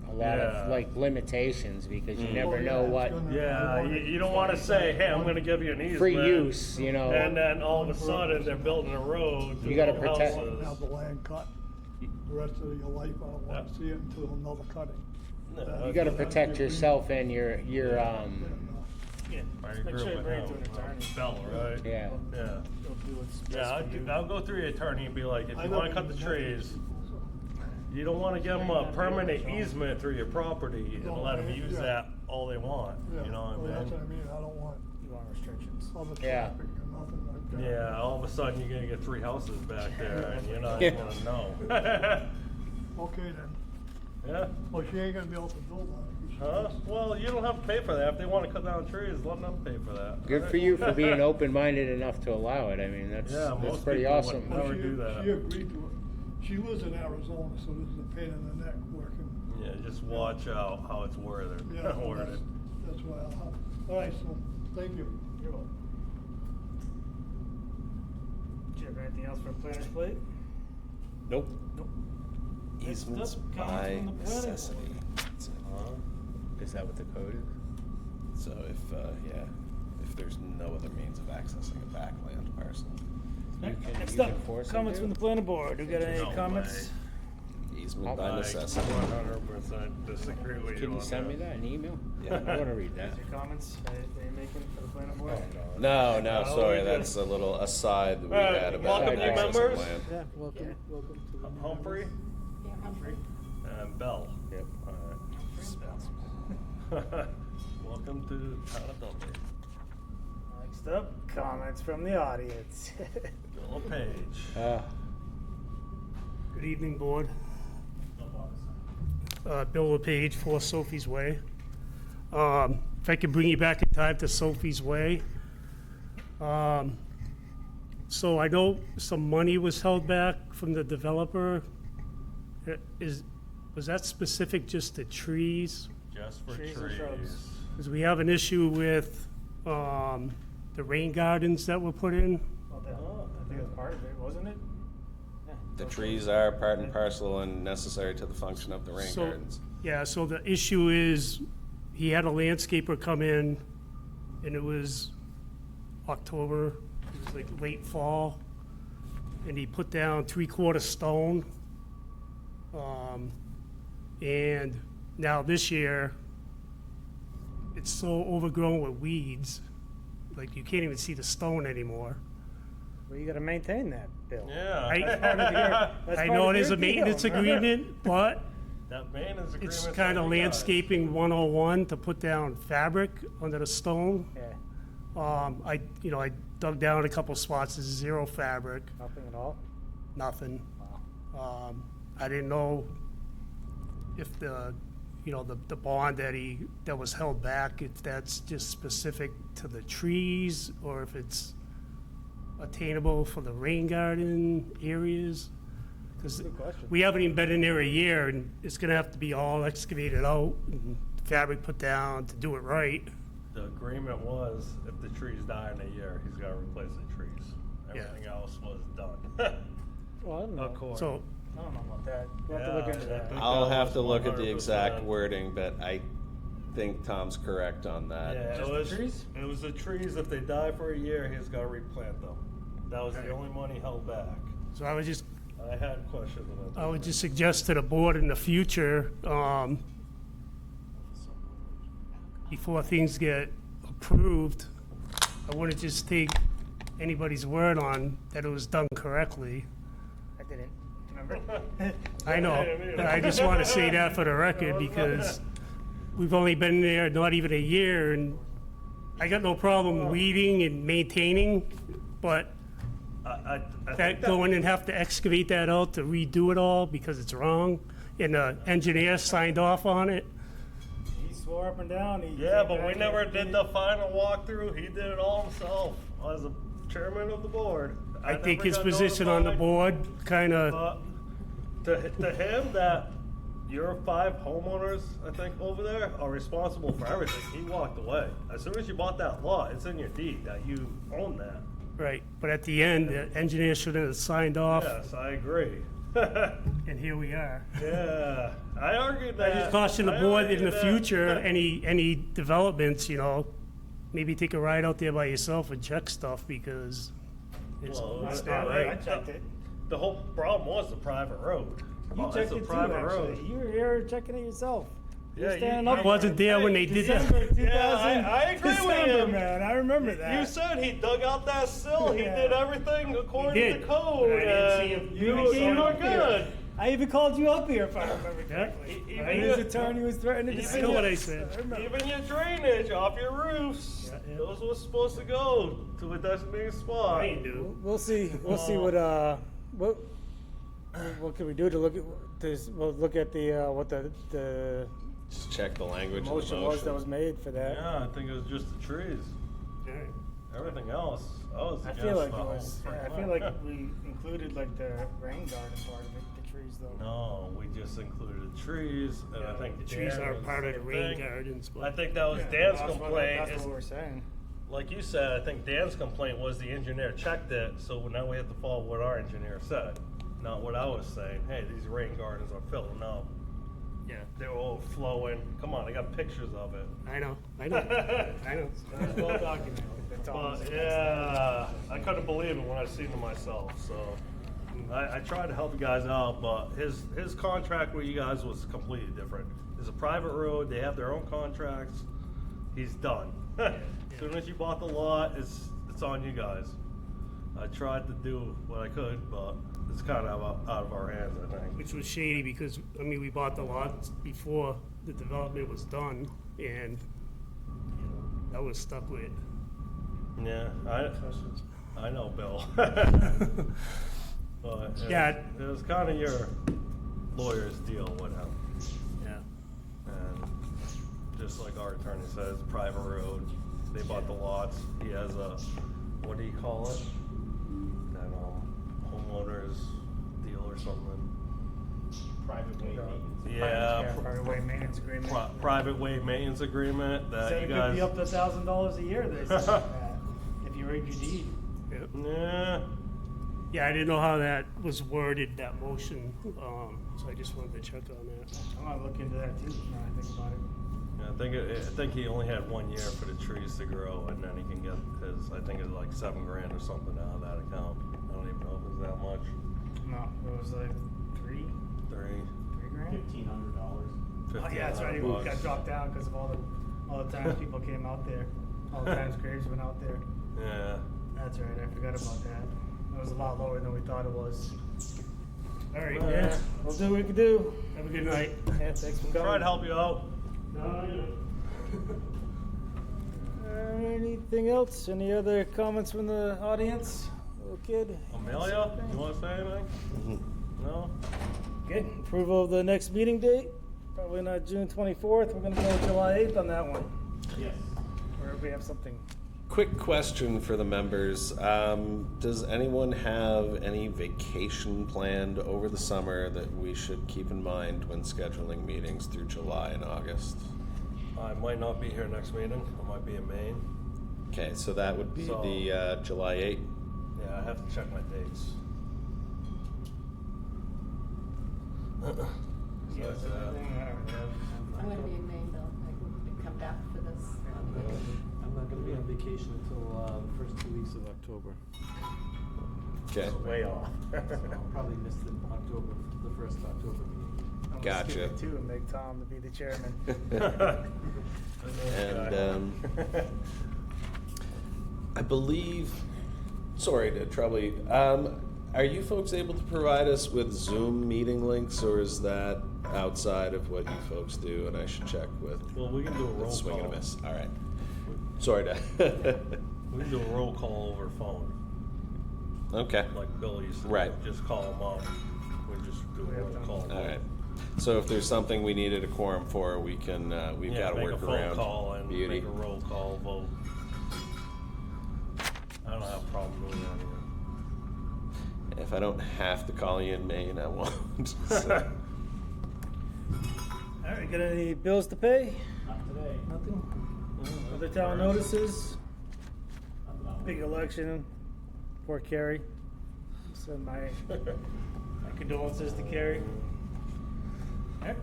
S6: a lot
S5: Yeah.
S6: of like limitations because you
S10: Oh,
S6: never
S10: yeah,
S6: know
S10: it's
S6: what
S10: gonna-
S5: Yeah, you don't wanna say, hey, I'm gonna give you an easement.
S6: free use, you know.
S5: And then all of a sudden, they're building a road.
S6: You gotta
S5: to
S6: protect-
S5: houses.
S10: Have the land cut the rest of your life. I don't wanna
S5: Yeah.
S10: see it until another cutting.
S5: No,
S6: You gotta protect yourself and your
S1: Yeah,
S5: I
S1: just make
S5: agree
S1: sure you
S5: with
S1: bring it
S5: him.
S1: to an attorney.
S5: Bella, right?
S6: yeah.
S5: Yeah.
S1: He'll do what's best
S5: Yeah,
S1: for you.
S5: I'll go through your attorney and be like, if
S10: I
S5: you
S10: know
S5: wanna cut the
S10: you-
S5: trees, you don't wanna give them a permanent easement through your property and
S10: No,
S5: let them
S10: I-
S5: use
S10: yeah.
S5: that all they want,
S10: Yeah,
S5: you know
S10: well,
S5: what I
S10: that's what I
S5: mean?
S10: mean, I don't want
S1: You want restrictions.
S10: other
S6: Yeah.
S10: traffic or nothing like that.
S5: Yeah, all of a sudden you're gonna get 3 houses back there and you're not
S6: Yeah.
S5: gonna know.
S10: Okay then,
S5: Yeah?
S10: well, she ain't gonna be able to build on it. She
S5: Huh?
S10: just-
S5: Well, you don't have to pay for that. If they wanna cut down trees, let them pay for that.
S6: Good for you for being open-minded enough to allow it. I mean, that's
S5: Yeah, most
S6: pretty
S5: people
S6: awesome.
S5: wouldn't.
S10: Well,
S5: Never
S10: she-
S5: do that.
S10: She agreed to it. She lives in Arizona, so this is a pain in the neck working.
S5: Yeah, just watch out how it's worded.
S10: Yeah, well,
S5: Worded.
S10: that's why I'll have, all right, so, thank you.
S1: You're welcome. Do you have anything else for planner's plate?
S2: Nope.
S1: Nope.
S2: Easements
S1: up, comments
S2: by
S1: from the planning
S2: necessity. That's it.
S6: Is that what the code is?
S2: So if there's no other means of accessing a backland parcel,
S1: Next
S6: you
S1: up,
S6: can force them
S1: comments
S6: to?
S1: from the planning board. Who got any
S5: No
S1: comments?
S2: easement by
S5: I
S2: necessity.
S5: 100% disagree with you
S6: Can you
S5: on
S6: send me that, an email?
S2: Yeah.
S6: I wanna read that.
S1: Any comments that you're making for the planning board?
S2: No, no,
S5: Oh,
S2: sorry,
S5: we
S2: that's
S5: did.
S2: a little aside that we
S5: Alright,
S2: had about
S5: welcome
S6: new
S2: accessing
S5: members.
S2: land.
S4: Yeah, welcome, welcome to the. new
S5: Humphrey
S3: Yeah, Humphrey.
S5: and Bell.
S6: Yep.
S5: Alright. Welcome to Town of Dudley.
S1: Next up, comments from the audience.
S5: Bill Page.
S11: Good evening, Board. Bill LePage, 4 Sophie's Way. If I could bring you back in time to Sophie's Way. So I know some money was held back from the developer. Was that specific just to trees?
S5: Just for
S1: Trees
S5: trees.
S1: and shrubs.
S11: Because we have an issue with the rain gardens that were put in.
S1: Well, I think it was part of it, wasn't it? Yeah.
S2: The trees are part and parcel and necessary to the function of the rain
S11: So-
S2: gardens.
S11: Yeah, so the issue is, he had a landscaper come in, and it was October, it was like late fall, and he put down 3/4 stone. And now this year, it's so overgrown with weeds, like you can't even see the stone anymore.
S1: Well, you gotta maintain that, Bill.
S5: Yeah.
S1: That's
S11: I
S1: part
S11: know
S1: of
S11: it is
S1: your
S11: a maintenance
S1: deal.
S11: agreement, but
S5: That maintenance agreement.
S11: it's kind of landscaping 101 to put down fabric under the stone.
S1: Yeah,
S11: I dug down a couple spots, there's 0 fabric,
S1: nothing at all.
S11: nothing. I didn't know if the bond that was held back, if that's just specific to the trees, or if it's attainable for the rain garden areas. Because
S1: Good question.
S11: we haven't even been in there a year, and it's gonna have to be all excavated out and fabric put down to do it right.
S5: The agreement was if the trees die in a year, he's gotta replace the trees.
S11: Yeah.
S5: Everything else was done.
S1: Well, I don't know.
S5: Of course.
S11: So,
S1: I don't know about that. We'll have to look
S5: Yeah,
S1: into
S5: I
S1: that.
S5: think-
S2: I'll
S5: that
S2: have
S5: was
S2: to look at the exact
S5: 100%.
S2: wording, but I think Tom's correct on that.
S5: Yeah,
S1: Just
S5: it
S1: the
S5: was,
S1: trees?
S5: it was the trees, if they die for a year, he's gotta replant them. That was the only money held back.
S11: so I was just
S5: I had questions about that.
S11: I would just suggest to the board in the future, before things get approved, I wouldn't just take anybody's word on that it was done correctly.
S1: didn't. Remember?
S11: I know, but I just want to say that for the record because we've only been there not even a year, and I got no problem weeding and maintaining, but
S5: I think
S11: that going and have to excavate that out to redo it all because it's wrong, and the engineer signed off on it.
S1: He swore up and down.
S5: Yeah, but we never did the final walkthrough. He did it all himself as the chairman of the board.
S11: I think
S5: never
S11: his
S5: got
S11: position on the
S5: notified.
S11: board kind of,
S5: To him, that your 5 homeowners, I think, over there are responsible for everything. He walked away. As soon as you bought that lot, it's in your deed that you own that.
S11: right, but at the end, the engineer should have signed off,
S5: Yes, I agree.
S11: and here we are.
S5: Yeah, I argued
S11: I
S5: that.
S11: just caution the
S5: I
S11: board in
S5: argued
S11: the
S5: that.
S11: future, any developments, maybe take a ride out there by yourself and check stuff because it's
S5: Well,
S11: it's
S5: I-
S11: not
S5: I-
S1: I
S11: right.
S1: checked it.
S5: The whole problem was the private road.
S1: You
S5: Oh,
S1: checked
S5: it's a
S1: it too,
S5: private
S1: actually.
S5: road.
S1: You were here checking it yourself. You were
S5: Yeah,
S1: standing
S5: you-
S1: up
S11: I wasn't there when they did
S1: December
S11: that.
S1: 2000.
S5: Yeah, I agree with
S1: December,
S5: you.
S1: man. I remember that.
S5: You said he dug out that sill. He
S1: Yeah.
S5: did everything according
S11: He
S5: to
S11: did.
S5: code.
S11: I didn't see
S5: and
S11: him.
S5: You,
S1: even
S5: you
S1: came
S5: were
S1: up here.
S5: good.
S1: I even called you up here if I remember correctly.
S5: Even
S1: Right?
S5: your-
S1: His attorney was threatening to
S5: even
S1: sue
S11: know what
S1: us.
S11: I said.
S1: remember.
S5: Even your drainage off your roofs.
S11: Yeah, yeah.
S5: Those were supposed to go to a designated spot.
S11: I do.
S1: We'll see. We'll see what can we do to look at this? We'll look at the what the
S2: Just check the language of the
S1: motion was that was made for that.
S5: Yeah, I think it was just the trees.
S11: Alright.
S5: Everything else, I was
S1: I
S5: against
S1: feel like
S5: the
S1: it
S5: whole
S1: was.
S5: freaking
S1: I feel
S5: lot.
S1: like we included like the rain garden part of it, the trees though.
S5: No, we just included the trees, and I think
S11: The trees
S5: Dan
S11: are
S5: was
S11: part of the
S5: same
S11: rain
S5: thing.
S11: gardens,
S5: I
S11: but
S5: think that was
S1: Yeah,
S5: Dan's
S1: that's
S5: complaint.
S1: That's
S5: is-
S1: what we're saying.
S5: Like you said, I think Dan's complaint was the engineer checked it, so now we have to follow what our engineer said, not what I was saying. Hey, these rain gardens are filling up.
S11: yeah,
S5: They were overflowing. Come on, I got pictures of it.
S11: I know. I know.
S1: It's well documented. That's all I'm
S5: But
S1: saying.
S5: yeah, I couldn't believe it when I seen it myself. So I tried to help you guys out, but his contract with you guys was completely different. It's a private road. They have their own contracts. He's done. As soon as you bought the lot, it's on you guys. I tried to do what I could, but it's kind of out of our hands, I think.
S11: Which was shady because, we bought the lot before the development was done and, that was stuck with.
S5: Yeah, I know, Bill. But
S11: Yeah.
S5: it was kind of your lawyer's deal with him.
S11: Yeah.
S5: And just like our attorney says, private road, they bought the lots. He has a, what do you call it? That homeowners deal or something.
S7: Private way maintenance.
S5: Yeah,
S1: Private way maintenance agreement.
S5: private way maintenance agreement that
S1: Said
S5: you
S1: it could be
S5: guys.
S1: up to $1,000 a year. They said if you read your deed.
S11: Yep.
S5: Yeah,
S11: Yeah, I didn't know how that was worded, that motion, so I just wanted to check on that.
S1: I'm gonna look into that too. Now I think about it.
S5: yeah, I think he only had 1 year for the trees to grow, and then he can get his. I think it's like $7,000 or something out of that account. I don't even know if it's that much.
S1: No, it was like three grand.
S7: $1,500.
S1: Oh yeah, that's right. It got dropped down because of all the times people came out there. All the times Graves went out there.
S5: Yeah.
S1: That's right. I forgot about that. It was a lot lower than we thought it was.
S11: All right,
S1: Yeah, we'll do what we can do.
S11: have a good night.
S1: Yeah, thanks for coming.
S5: Try to help you out.
S1: Anything else? Any other comments from the audience? Little kid?
S5: Amelia, you want to say anything? No?
S1: Okay, approval of the next meeting date? Probably not June 24th. We're gonna go July 8th on that one.
S7: Yes.
S1: Or if we have something.
S2: Quick question for the members. Does anyone have any vacation planned over the summer that we should keep in mind when scheduling meetings through July and August?
S5: I might not be here next meeting. I might be in Maine.
S2: Okay, so that would be
S5: So-
S2: the July 8th.
S5: Yeah, I have to check my dates. So it's,
S3: I'm gonna be in Maine though, I can come back for this.
S4: I'm not gonna be on vacation until, the first 2 weeks of October.
S2: Okay,
S5: way off.
S4: So I'll probably miss the first October meeting.
S1: I'm gonna
S2: Gotcha.
S1: skip it too and make Tom to be the chairman.
S2: and I believe, sorry to trouble you, Are you folks able to provide us with Zoom meeting links, or is that outside of what you folks do, and I should check with?
S5: Well, we can do a roll
S2: Swing and a
S5: call.
S2: miss, all right. Sorry to.
S5: We can do a roll call over phone,
S2: Okay,
S5: like Bill used to do.
S2: Right.
S5: Just call them up. We just do a roll call.
S2: all right. So if there's something we needed a quorum for, we can, we've
S5: Yeah,
S2: got to
S5: make
S2: work
S5: a phone
S2: around.
S5: call and
S2: Beauty.
S5: make a roll call vote. I don't have a problem doing that either.
S2: If I don't have to call you in Maine, I won't. So,
S1: All right, got any bills to pay?
S7: Not today.
S1: Nothing? Other town notices?
S7: Nothing on-
S1: Big election, poor Carrie. Send my condolences to Carrie. All right,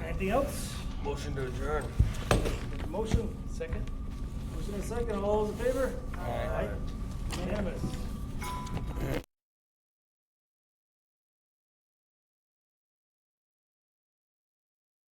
S1: anything else?
S5: Motion to adjourn.
S1: Motion, second? Motion and second, all those in favor? Aye. Unanimous.